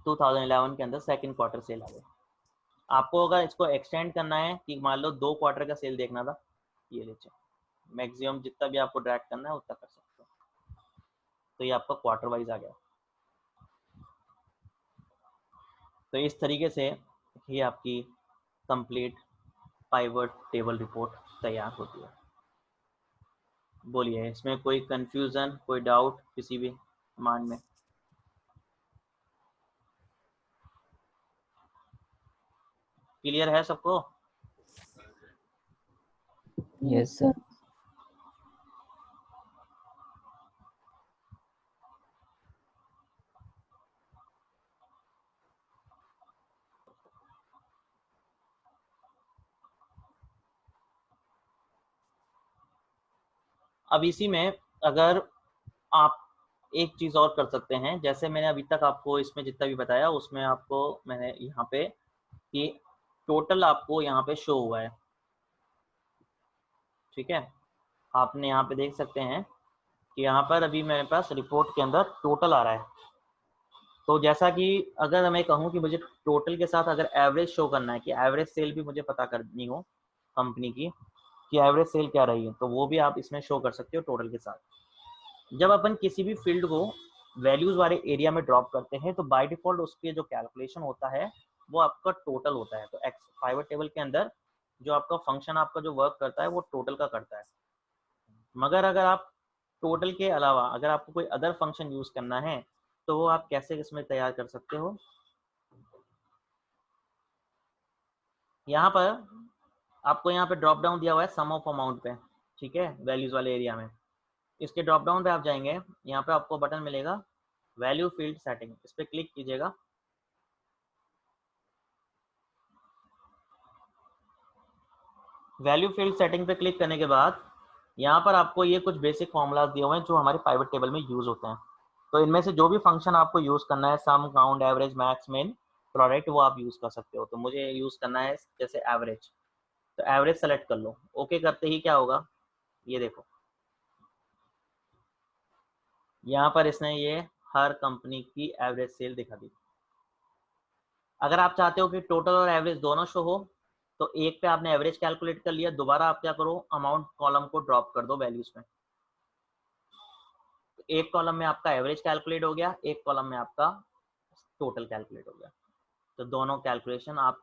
2011 के अंदर सेकंड क्वार्टर सेल आ गई। आपको अगर इसको एक्सटेंड करना है कि मान लो 2 क्वार्टर का सेल देखना था, ये लीजिए, मैक्सिमम जितना भी आपको ड्रैग करना है उतना कर सकते हो। तो ये आपका क्वार्टर वाइज आ गया। तो इस तरीके से ये आपकी कंप्लीट पाइवट टेबल रिपोर्ट तैयार होती है। बोलिए, इसमें कोई कंफ्यूजन, कोई डाउट किसी भी मान में? क्लियर है सबको? Yes, sir. अब इसी में अगर आप एक चीज़ और कर सकते हैं, जैसे मैंने अभी तक आपको इसमें जितना भी बताया उसमें आपको मैंने यहाँ पे कि टोटल आपको यहाँ पे शो हुआ है, ठीक है। आपने यहाँ पे देख सकते हैं कि यहाँ पर अभी मेरे पास रिपोर्ट के अंदर टोटल आ रहा है। तो जैसा कि अगर मैं कहूँ कि मुझे टोटल के साथ अगर एवरेज शो करना है, कि एवरेज सेल भी मुझे पता करनी हो कंपनी की कि एवरेज सेल क्या रही है, तो वो भी आप इसमें शो कर सकते हो टोटल के साथ। जब अपन किसी भी फील्ड को वैल्यूज वाले एरिया में ड्रॉप करते हैं तो बाय डिफॉल्ट उसके जो कैलकुलेशन होता है वो आपका टोटल होता है। तो पाइवट टेबल के अंदर जो आपका फंक्शन आपका जो वर्क करता है वो टोटल का करता है। मगर अगर आप टोटल के अलावा अगर आपको कोई अदर फंक्शन यूज करना है तो वो आप कैसे इसमें तैयार कर सकते हो। यहाँ पर आपको यहाँ पे ड्रॉप डाउन दिया हुआ है सम ऑफ अमाउंट पे, ठीक है, वैल्यूज वाले एरिया में। इसके ड्रॉप डाउन पे आप जाएंगे, यहाँ पे आपको बटन मिलेगा वैल्यू फील्ड सेटिंग, इस पर क्लिक कीजिएगा। वैल्यू फील्ड सेटिंग पे क्लिक करने के बाद यहाँ पर आपको ये कुछ बेसिक फॉर्मूलाज दिए हुए हैं जो हमारे पाइवट टेबल में यूज होते हैं। तो इनमें से जो भी फंक्शन आपको यूज करना है, सम, काउंट, एवरेज, मैक्स, मिन, प्रोडक्ट, वो आप यूज कर सकते हो। तो मुझे यूज करना है जैसे एवरेज, तो एवरेज सेलेक्ट कर लो। ओके करते ही क्या होगा, ये देखो यहाँ पर इसने ये हर कंपनी की एवरेज सेल दिखा दी। अगर आप चाहते हो कि टोटल और एवरेज दोनों शो हो तो एक पे आपने एवरेज कैलकुलेट कर लिया, दोबारा आप क्या करो, अमाउंट कॉलम को ड्रॉप कर दो वैल्यूज में। तो एक कॉलम में आपका एवरेज कैलकुलेट हो गया, एक कॉलम में आपका टोटल कैलकुलेट हो गया। तो दोनों कैलकुलेशन आप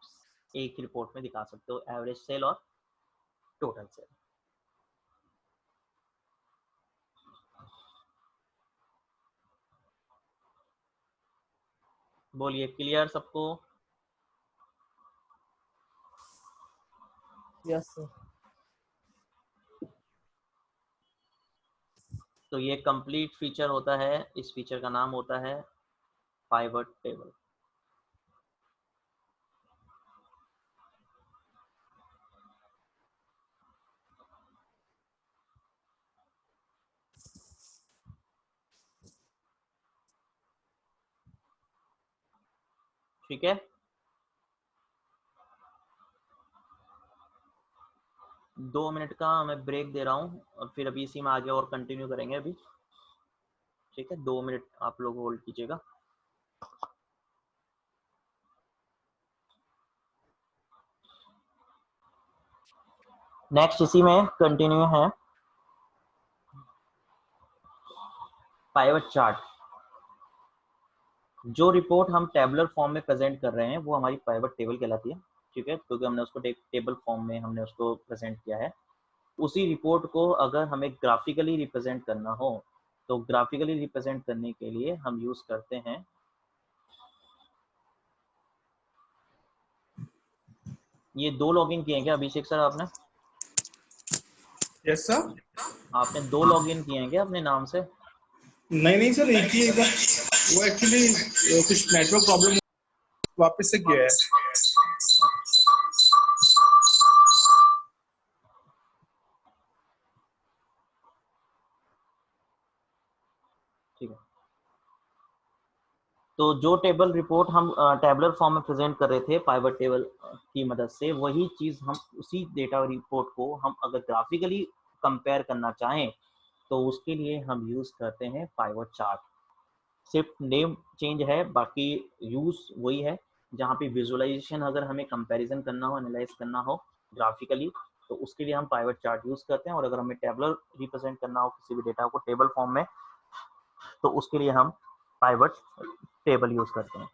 एक रिपोर्ट में दिखा सकते हो, एवरेज सेल और टोटल सेल। बोलिए, क्लियर सबको? Yes, sir. तो ये कंप्लीट फीचर होता है, इस फीचर का नाम होता है पाइवट टेबल। ठीक है, 2 मिनट का मैं ब्रेक दे रहा हूँ और फिर अभी इसी में आगे और कंटिन्यू करेंगे अभी, ठीक है। 2 मिनट आप लोग होल्ड कीजिएगा। नेक्स्ट इसी में कंटिन्यू है पाइवट चार्ट। जो रिपोर्ट हम टेबुलर फॉर्म में प्रेजेंट कर रहे हैं वो हमारी पाइवट टेबल कहलाती है, ठीक है, क्योंकि हमने उसको टेबल फॉर्म में हमने उसको प्रेजेंट किया है। उसी रिपोर्ट को अगर हमें ग्राफिकली रिप्रेजेंट करना हो तो ग्राफिकली रिप्रेजेंट करने के लिए हम यूज करते हैं ये 2 लॉगिन किए हैं क्या अभिषेक सर आपने? Yes sir. आपने 2 लॉगिन किए हैं क्या अपने नाम से? नहीं सर, एक ही एक बार, वो एक्चुअली कुछ नेटवर्क प्रॉब्लम वापस से किया है। ठीक है, तो जो टेबल रिपोर्ट हम टेबलर फॉर्म में प्रेजेंट कर रहे थे पाइवट टेबल की मदद से, वही चीज हम उसी डेटा रिपोर्ट को हम अगर ग्राफिकली कंपेयर करना चाहें तो उसके लिए हम यूज करते हैं पाइवट चार्ट। सिर्फ नेम चेंज है, बाकी यूज वही है। जहाँ पे विजुअलाइजेशन अगर हमें कंपैरिजन करना हो, एनालाइज करना हो ग्राफिकली, तो उसके लिए हम पाइवट चार्ट यूज करते हैं। और अगर हमें टेबलर रिप्रेजेंट करना हो किसी भी डेटा को टेबल फॉर्म में, तो उसके लिए हम पाइवट टेबल यूज करते हैं।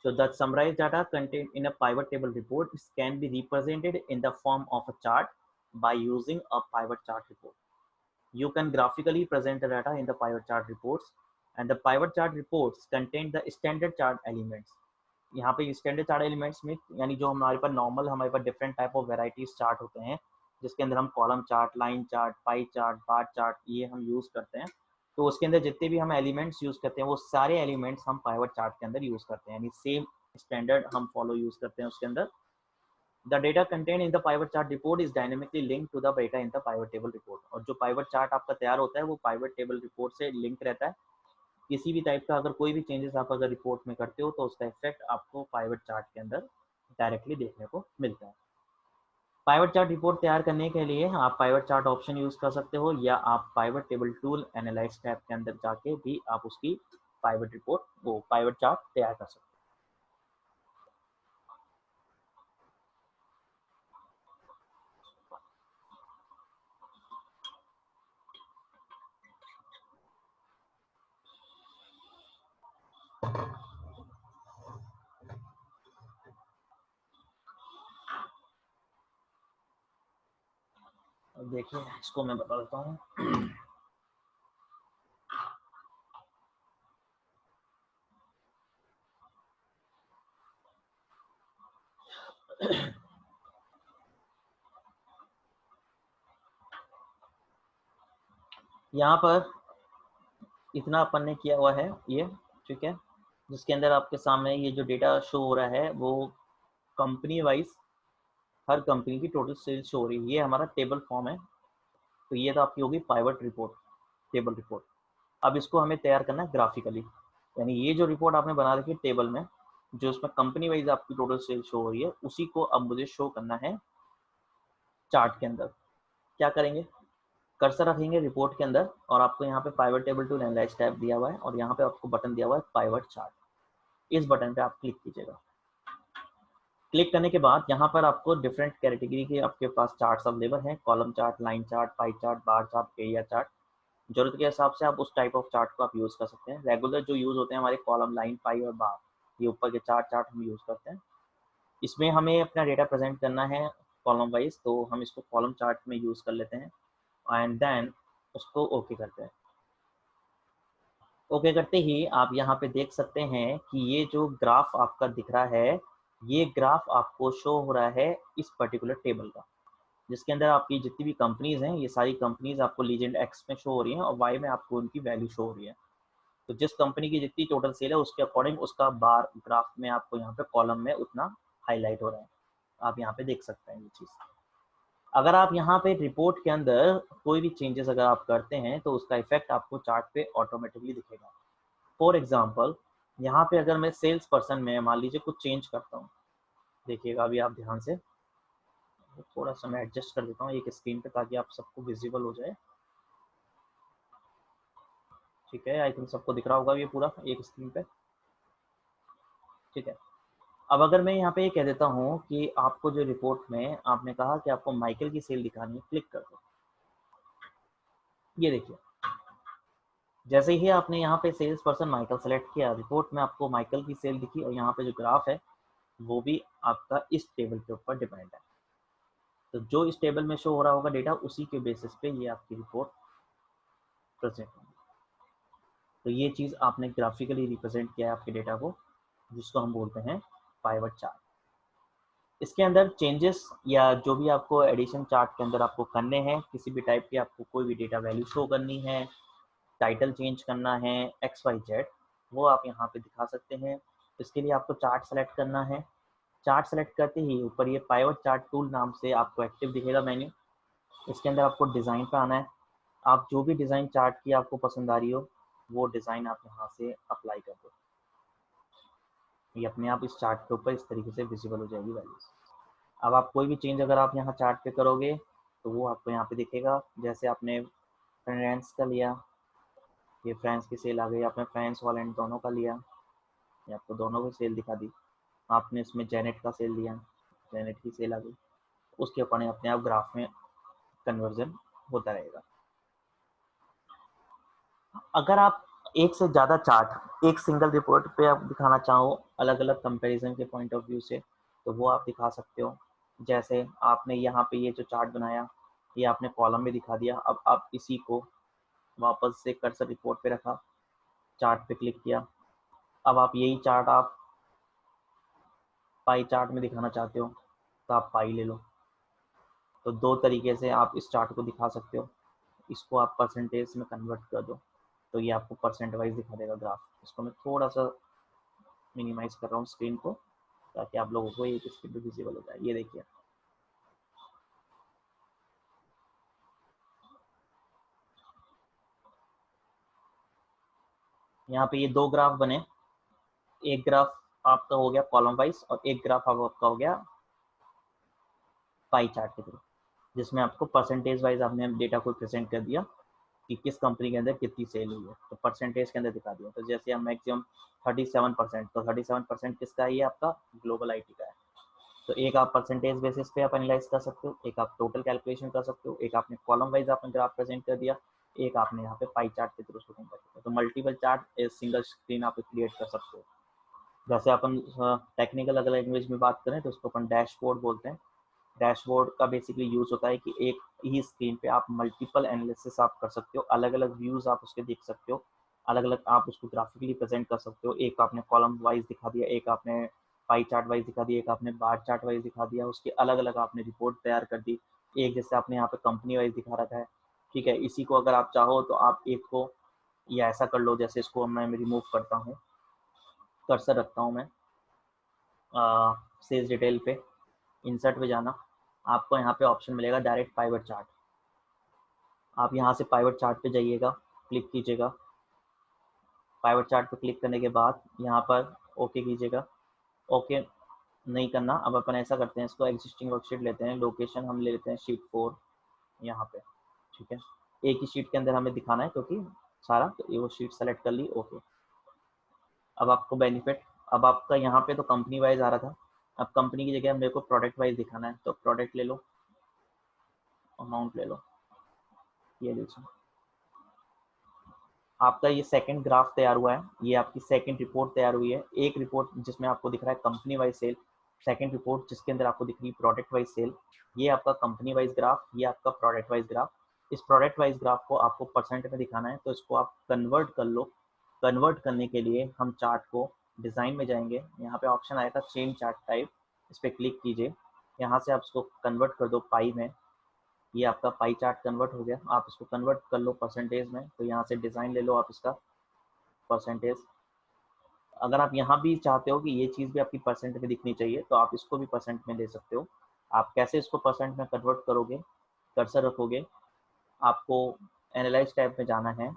So the summarized data contained in a pivot table report can be represented in the form of a chart by using a pivot chart report. You can graphically present the data in the pivot chart reports, and the pivot chart reports contain the standard chart elements. यहाँ पे standard chart elements में यानी जो हमारे पास normal हमारे पास different type of varieties chart होते हैं, जिसके अंदर हम column chart, line chart, pie chart, bar chart ये हम यूज करते हैं। तो उसके अंदर जितने भी हम एलिमेंट्स यूज करते हैं वो सारे एलिमेंट्स हम पाइवट चार्ट के अंदर यूज करते हैं, यानी सेम स्टैंडर्ड हम फॉलो यूज करते हैं उसके अंदर। The data content in the pivot chart report is dynamically link to the data in the pivot table report. और जो पाइवट चार्ट आपका तैयार होता है वो पाइवट टेबल रिपोर्ट से लिंक रहता है। किसी भी टाइप का अगर कोई भी चेंजेस आप अगर रिपोर्ट में करते हो तो उसका इफेक्ट आपको पाइवट चार्ट के अंदर डायरेक्टली देखने को मिलता है। पाइवट चार्ट रिपोर्ट तैयार करने के लिए आप पाइवट चार्ट ऑप्शन यूज कर सकते हो, या आप pivot table tool analyze tab के अंदर जाके भी आप उसकी पाइवट रिपोर्ट वो पाइवट चार्ट तैयार कर सकते हो। देखिए इसको मैं बता देता हूँ। यहाँ पर इतना अपन ने किया हुआ है ये, ठीक है, जिसके अंदर आपके सामने ये जो डेटा शो हो रहा है वो कंपनी वाइज हर कंपनी की टोटल सेल्स शो हो रही है। ये हमारा टेबल फॉर्म है, तो ये तो आपकी होगी पाइवट रिपोर्ट, टेबल रिपोर्ट। अब इसको हमें तैयार करना है ग्राफिकली, यानी ये जो रिपोर्ट आपने बना रखी है टेबल में, जो उसमें कंपनी वाइज आपकी टोटल सेल शो हो रही है, उसी को अब मुझे शो करना है चार्ट के अंदर। क्या करेंगे, कर्सर रखेंगे रिपोर्ट के अंदर और आपको यहाँ पे pivot table tool analyze tab दिया हुआ है और यहाँ पे आपको बटन दिया हुआ है पाइवट चार्ट। इस बटन पे आप क्लिक कीजिएगा। क्लिक करने के बाद यहाँ पर आपको डिफरेंट कैटेगरी के आपके पास चार्ट्स अवेलेबल हैं, column chart, line chart, pie chart, bar chart, area chart. जरूरत के हिसाब से आप उस टाइप ऑफ चार्ट को आप यूज कर सकते हैं। रेगुलर जो यूज होते हैं हमारे कॉलम, लाइन, पाई और बार, ये ऊपर के चार्ट हम यूज करते हैं। इसमें हमें अपना डेटा प्रेजेंट करना है कॉलम वाइज, तो हम इसको कॉलम चार्ट में यूज कर लेते हैं एंड देन उसको ओके करते हैं। ओके करते ही आप यहाँ पे देख सकते हैं कि ये जो ग्राफ आपका दिख रहा है, ये ग्राफ आपको शो हो रहा है इस पर्टिकुलर टेबल का, जिसके अंदर आपकी जितनी भी कंपनीज हैं ये सारी कंपनीज आपको लीजेंड एक्स में शो हो रही हैं और वाई में आपको उनकी वैल्यू शो हो रही है। तो जिस कंपनी की जितनी टोटल सेल है उसके अकॉर्डिंग उसका बार ग्राफ में आपको यहाँ पे कॉलम में उतना हाईलाइट हो रहा है। आप यहाँ पे देख सकते हैं ये चीज़। अगर आप यहाँ पे रिपोर्ट के अंदर कोई भी चेंजेस अगर आप करते हैं तो उसका इफेक्ट आपको चार्ट पे ऑटोमेटिकली दिखेगा। फॉर एग्जाम्पल यहाँ पे अगर मैं सेल्स पर्सन में मान लीजिए कुछ चेंज करता हूँ, देखिएगा अभी आप ध्यान से, थोड़ा सा मैं एडजस्ट कर देता हूँ एक स्क्रीन पे ताकि आप सबको विजिबल हो जाए। ठीक है, आई थिंक सबको दिख रहा होगा ये पूरा एक स्क्रीन पे। ठीक है, अब अगर मैं यहाँ पे ये कह देता हूँ कि आपको जो रिपोर्ट में आपने कहा कि आपको माइकल की सेल दिखानी है, क्लिक कर दो। ये देखिए, जैसे ही आपने यहाँ पे सेल्स पर्सन माइकल सेलेक्ट किया, रिपोर्ट में आपको माइकल की सेल दिखी और यहाँ पे जो ग्राफ है वो भी आपका इस टेबल के ऊपर डिपेंड है। तो जो इस टेबल में शो हो रहा होगा डेटा, उसी के बेसिस पे ये आपकी रिपोर्ट प्रेजेंट होगी। तो ये चीज़ आपने ग्राफिकली रिप्रेजेंट किया है आपके डेटा को, जिसको हम बोलते हैं पाइवट चार्ट। इसके अंदर चेंजेस या जो भी आपको एडिशन चार्ट के अंदर आपको करने हैं, किसी भी टाइप की आपको कोई भी डेटा वैल्यू शो करनी है, टाइटल चेंज करना है, XYZ, वो आप यहाँ पे दिखा सकते हैं। इसके लिए आपको चार्ट सेलेक्ट करना है। चार्ट सेलेक्ट करते ही ऊपर ये पाइवट चार्ट टूल नाम से आपको एक्टिव दिखेगा मेन्यू। इसके अंदर आपको डिज़ाइन पे आना है। आप जो भी डिज़ाइन चार्ट की आपको पसंद आ रही हो, वो डिज़ाइन आप यहाँ से अप्लाई कर दो। ये अपने आप इस चार्ट के ऊपर इस तरीके से विजिबल हो जाएगी वैल्यूज। अब आप कोई भी चेंज अगर आप यहाँ चार्ट पे करोगे तो वो आपको यहाँ पे दिखेगा। जैसे आपने फ्रांस का लिया, ये फ्रांस की सेल आ गई, आपने फ्रांस हॉलैंड दोनों का लिया, ये आपको दोनों की सेल दिखा दी। आपने इसमें जेनेट का सेल लिया, जेनेट की सेल आ गई, उसके ऊपर अपने आप ग्राफ में कन्वर्जन होता रहेगा। अगर आप एक से ज़्यादा चार्ट एक सिंगल रिपोर्ट पे आप दिखाना चाहो अलग अलग कंपैरिजन के पॉइंट ऑफ व्यू से, तो वो आप दिखा सकते हो। जैसे आपने यहाँ पे ये जो चार्ट बनाया, ये आपने कॉलम में दिखा दिया। अब आप इसी को वापस से कर्सर रिपोर्ट पे रखा, चार्ट पे क्लिक किया। अब आप यही चार्ट आप पाई चार्ट में दिखाना चाहते हो तो आप पाई ले लो। तो दो तरीके से आप इस चार्ट को दिखा सकते हो। इसको आप परसेंटेज में कन्वर्ट कर दो तो ये आपको परसेंट वाइज दिखा देगा ग्राफ। इसको मैं थोड़ा सा मिनिमाइज कर रहा हूँ स्क्रीन को ताकि आप लोगों को एक स्क्रीन पे विजिबल हो जाए। ये देखिए, यहाँ पे ये दो ग्राफ बने। एक ग्राफ आपका हो गया कॉलम वाइज और एक ग्राफ आपका हो गया पाई चार्ट के थ्रू, जिसमें आपको परसेंटेज वाइज आपने डेटा को प्रेजेंट कर दिया कि किस कंपनी के अंदर कितनी सेल हुई है, तो परसेंटेज के अंदर दिखा दिया। तो जैसे हम मैक्सिमम 37%, तो 37% किसका है, ये आपका ग्लोबल आईटी का है। तो एक आप परसेंटेज बेसिस पे आप एनालाइज कर सकते हो, एक आप टोटल कैलकुलेशन कर सकते हो, एक आपने कॉलम वाइज आपने ग्राफ प्रेजेंट कर दिया, एक आपने यहाँ पे पाई चार्ट के थ्रू शूटिंग कर दिया। तो मल्टीपल चार्ट सिंगल स्क्रीन आप क्रिएट कर सकते हो। जैसे अपन टेक्निकल अगर लैंग्वेज में बात करें तो उसको अपन डैशबोर्ड बोलते हैं। डैशबोर्ड का बेसिकली यूज होता है कि एक ही स्क्रीन पे आप मल्टीपल एनालिसिस आप कर सकते हो, अलग अलग व्यूज आप उसके देख सकते हो, अलग अलग आप उसको ग्राफिकली प्रेजेंट कर सकते हो। एक आपने कॉलम वाइज दिखा दिया, एक आपने पाई चार्ट वाइज दिखा दिया, एक आपने बार चार्ट वाइज दिखा दिया, उसके अलग अलग आपने रिपोर्ट तैयार कर दी। एक जैसे आपने यहाँ पे कंपनी वाइज दिखा रखा है। ठीक है, इसी को अगर आप चाहो तो आप एक को या ऐसा कर लो, जैसे इसको मैं रिमूव करता हूँ, कर्सर रखता हूँ मैं सेल्स डिटेल पे, इंसर्ट पे जाना, आपको यहाँ पे ऑप्शन मिलेगा डायरेक्ट पाइवट चार्ट। आप यहाँ से पाइवट चार्ट पे जाइएगा, क्लिक कीजिएगा। पाइवट चार्ट पे क्लिक करने के बाद यहाँ पर ओके कीजिएगा। ओके नहीं करना, अब अपन ऐसा करते हैं, इसको एग्जिस्टिंग वर्कशीट लेते हैं, लोकेशन हम ले लेते हैं शीट 4 यहाँ पे। ठीक है, एक ही शीट के अंदर हमें दिखाना है क्योंकि सारा, तो ये वो शीट सेलेक्ट कर ली। ओके, अब आपको बेनिफिट, अब आपका यहाँ पे तो कंपनी वाइज आ रहा था, अब कंपनी की जगह मेरे को प्रोडक्ट वाइज दिखाना है, तो प्रोडक्ट ले लो, अमाउंट ले लो, ये लीजिए। आपका ये सेकंड ग्राफ तैयार हुआ है, ये आपकी सेकंड रिपोर्ट तैयार हुई है। एक रिपोर्ट जिसमें आपको दिख रहा है company wise sale, second report जिसके अंदर आपको दिख रही है प्रोडक्ट वाइज सेल। ये आपका कंपनी वाइज ग्राफ, ये आपका प्रोडक्ट वाइज ग्राफ। इस प्रोडक्ट वाइज ग्राफ को आपको परसेंट में दिखाना है, तो इसको आप कन्वर्ट कर लो। कन्वर्ट करने के लिए हम चार्ट को डिज़ाइन में जाएंगे, यहाँ पे ऑप्शन आएगा चेंज चार्ट टाइप, इस पर क्लिक कीजिए। यहाँ से आप इसको कन्वर्ट कर दो पाई में, ये आपका पाई चार्ट कन्वर्ट हो गया। आप इसको कन्वर्ट कर लो परसेंटेज में, तो यहाँ से डिज़ाइन ले लो आप इसका परसेंटेज। अगर आप यहाँ भी चाहते हो कि ये चीज़ भी आपकी परसेंट में दिखनी चाहिए तो आप इसको भी परसेंट में ले सकते हो। आप कैसे इसको परसेंट में कन्वर्ट करोगे, कर्सर रखोगे, आपको एनालाइज टैब में जाना है,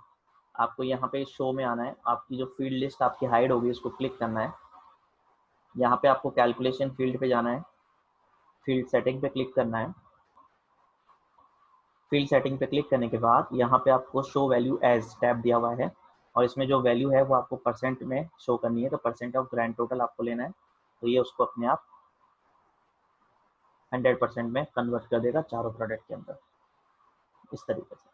आपको यहाँ पे शो में आना है, आपकी जो फील्ड लिस्ट आपकी हाइड होगी उसको क्लिक करना है। यहाँ पे आपको कैलकुलेशन फील्ड पे जाना है, फील्ड सेटिंग पे क्लिक करना है। फील्ड सेटिंग पे क्लिक करने के बाद यहाँ पे आपको शो वैल्यू एज टैब दिया हुआ है और इसमें जो वैल्यू है वो आपको परसेंट में शो करनी है, तो परसेंट ऑफ ग्रैंड टोटल आपको लेना है, तो ये उसको अपने आप 100% में कन्वर्ट कर देगा चारों प्रोडक्ट के अंदर इस तरीके से।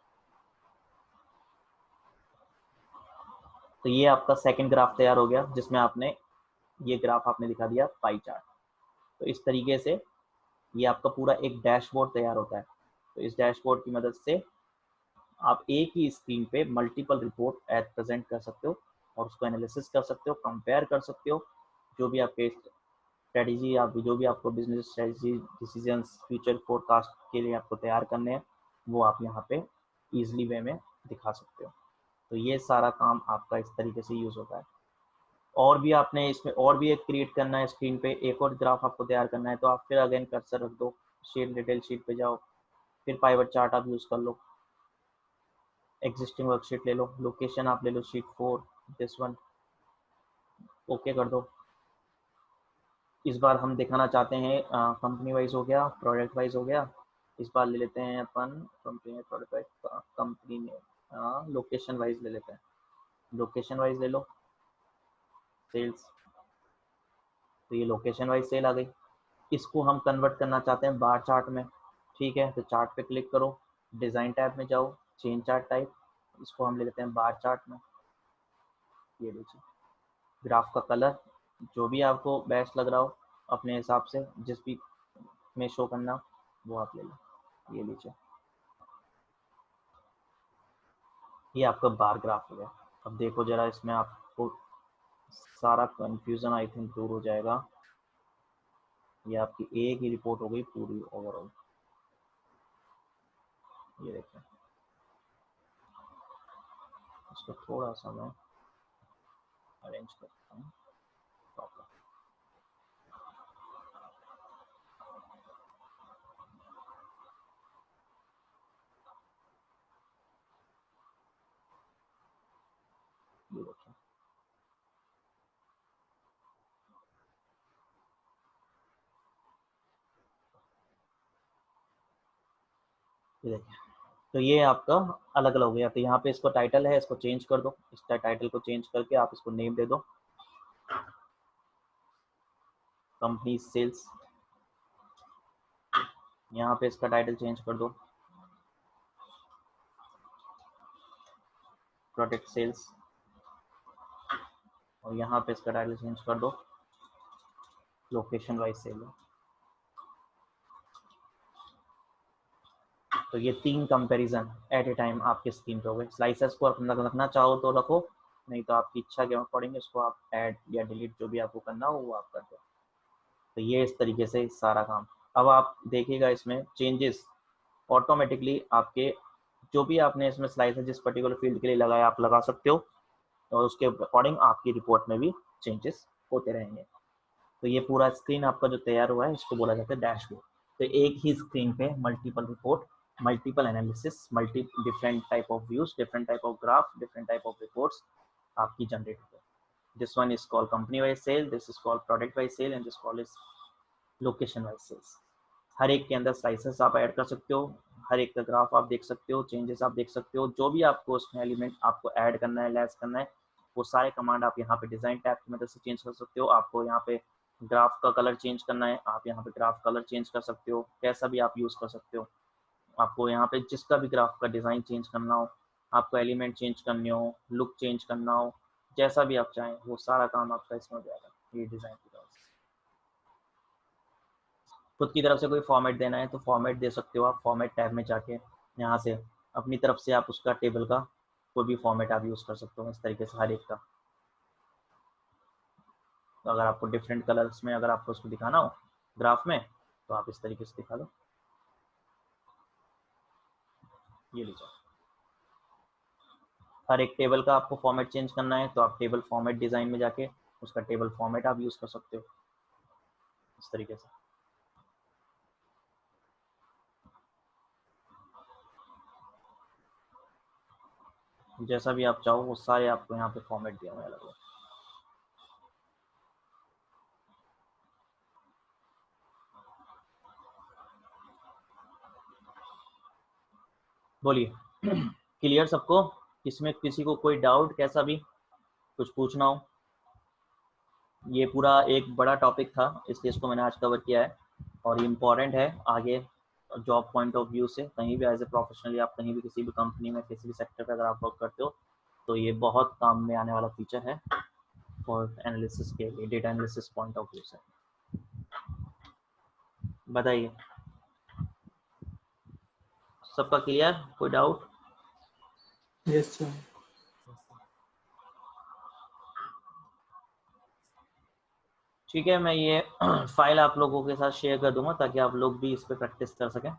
तो ये आपका सेकंड ग्राफ तैयार हो गया जिसमें आपने ये ग्राफ आपने दिखा दिया पाई चार्ट। तो इस तरीके से ये आपका पूरा एक डैशबोर्ड तैयार होता है। तो इस डैशबोर्ड की मदद से आप एक ही स्क्रीन पे मल्टीपल रिपोर्ट एज प्रेजेंट कर सकते हो और उसको एनालिसिस कर सकते हो, कंपेयर कर सकते हो, जो भी आपके स्ट्रेटजी या जो भी आपको business strategy decisions future forecast के लिए आपको तैयार करने हैं वो आप यहाँ पे ईजिली वे में दिखा सकते हो। तो ये सारा काम आपका इस तरीके से यूज़ होता है। और भी आपने इसमें और भी एक क्रिएट करना है स्क्रीन पे, एक और ग्राफ आपको तैयार करना है, तो आप फिर अगेन कर्सर रख दो, शीट डिटेल शीट पे जाओ, फिर पाइवट चार्ट आप यूज़ कर लो, एग्जिस्टिंग वर्कशीट ले लो, लोकेशन आप ले लो शीट 4 दिस वन, ओके कर दो। इस बार हम दिखाना चाहते हैं कंपनी वाइज हो गया, प्रोडक्ट वाइज हो गया, इस बार ले लेते हैं अपन कंपनी प्रोडक्ट वाइज, कंपनी में लोकेशन वाइज ले लेते हैं, लोकेशन वाइज ले लो सेल्स, तो ये लोकेशन वाइज सेल आ गई। इसको हम कन्वर्ट करना चाहते हैं बार चार्ट में, ठीक है, तो चार्ट पे क्लिक करो, डिज़ाइन टैब में जाओ, चेंज चार्ट टाइप, इसको हम ले लेते हैं बार चार्ट में। ये लीजिए ग्राफ का कलर जो भी आपको बेस्ट लग रहा हो अपने हिसाब से, जिस भी में शो करना वो आप ले लो, ये लीजिए ये आपका बार ग्राफ हो गया। अब देखो जरा इसमें आपको सारा कंफ्यूजन आई थिंक दूर हो जाएगा। ये आपकी एक ही रिपोर्ट हो गई पूरी ओवरऑल। ये देखें, इसको थोड़ा सा मैं अरेंज करता हूँ प्रॉपर। ये देखें, ये देखें, तो ये आपका अलग अलग हो गया। तो यहाँ पे इसको टाइटल है, इसको चेंज कर दो, इसका टाइटल को चेंज करके आप इसको नेम दे दो कंपनी सेल्स, यहाँ पे इसका टाइटल चेंज कर दो प्रोडक्ट सेल्स, और यहाँ पे इसका टाइटल चेंज कर दो लोकेशन वाइज सेल। तो ये 3 कंपैरिजन एट ए टाइम आपके स्क्रीन पे हो गए। स्लाइसेस को अपना रखना चाहो तो रखो, नहीं तो आपकी इच्छा के अकॉर्डिंग इसको आप ऐड या डिलीट जो भी आपको करना हो वो आप कर दो। तो ये इस तरीके से सारा काम। अब आप देखिएगा इसमें चेंजेस ऑटोमेटिकली आपके जो भी आपने इसमें स्लाइसेस जिस पर्टिकुलर फील्ड के लिए लगाया आप लगा सकते हो, और उसके अकॉर्डिंग आपकी रिपोर्ट में भी चेंजेस होते रहेंगे। तो ये पूरा स्क्रीन आपका जो तैयार हुआ है इसको बोला जाता है डैशबोर्ड। तो एक ही स्क्रीन पे multiple report, multiple analysis, multi different type of views, different type of graph, different type of reports आपकी जनरेट होते हैं। This one is called company wise sale, this is called product wise sale, and this called is location wise sales. हर एक के अंदर slices आप add कर सकते हो, हर एक का ग्राफ आप देख सकते हो, चेंजेस आप देख सकते हो, जो भी आपको उसमें एलिमेंट आपको ऐड करना है, लेस करना है, वो सारे कमांड आप यहाँ पे डिजाइन टैब की मदद से चेंज कर सकते हो। आपको यहाँ पे ग्राफ का कलर चेंज करना है, आप यहाँ पे ग्राफ कलर चेंज कर सकते हो, कैसा भी आप यूज़ कर सकते हो। आपको यहाँ पे जिसका भी ग्राफ का डिज़ाइन चेंज करना हो, आपको एलिमेंट चेंज करने हो, लुक चेंज करना हो, जैसा भी आप चाहें वो सारा काम आपका इसमें हो जाएगा ये डिज़ाइन की तरफ से। खुद की तरफ से कोई फॉर्मेट देना है तो फॉर्मेट दे सकते हो आप, फॉर्मेट टैब में जाके यहाँ से अपनी तरफ से आप उसका टेबल का कोई भी फॉर्मेट आप यूज़ कर सकते हो इस तरीके से हर एक का। तो अगर आपको डिफरेंट कलर्स में अगर आपको उसको दिखाना हो ग्राफ में तो आप इस तरीके से दिखा दो। ये लीजिए, हर एक टेबल का आपको फॉर्मेट चेंज करना है तो आप टेबल फॉर्मेट डिज़ाइन में जाके उसका टेबल फॉर्मेट आप यूज़ कर सकते हो इस तरीके से। जैसा भी आप चाहो वो सारे आपको यहाँ पे फॉर्मेट दिया हुआ है अलग अलग। बोलिए क्लियर सबको? इसमें किसी को कोई डाउट, कैसा भी कुछ पूछना हो? ये पूरा एक बड़ा टॉपिक था, इसलिए इसको मैंने आज कवर किया है और ये इम्पॉर्टेंट है आगे जॉब पॉइंट ऑफ व्यू से। कहीं भी एज ए प्रोफेशनली आप कहीं भी किसी भी कंपनी में किसी भी सेक्टर पे अगर आप वर्क करते हो तो ये बहुत काम में आने वाला फीचर है फॉर एनालिसिस के लिए, data analysis point of view से। बताइए सबका क्लियर? कोई डाउट? Yes sir. ठीक है, मैं ये फाइल आप लोगों के साथ शेयर कर दूंगा ताकि आप लोग भी इस पर प्रैक्टिस कर सकें।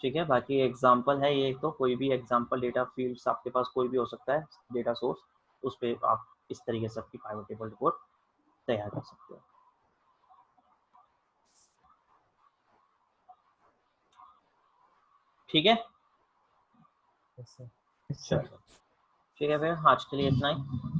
ठीक है, बाकी एग्जांपल है ये, तो कोई भी एग्जांपल डेटा फील्ड्स आपके पास कोई भी हो सकता है डेटा सोर्स, उस पर आप इस तरीके से अपनी पाइवट टेबल रिपोर्ट तैयार कर सकते हो। ठीक है, Yes, sir. चलो ठीक है, फिर आज के लिए इतना ही।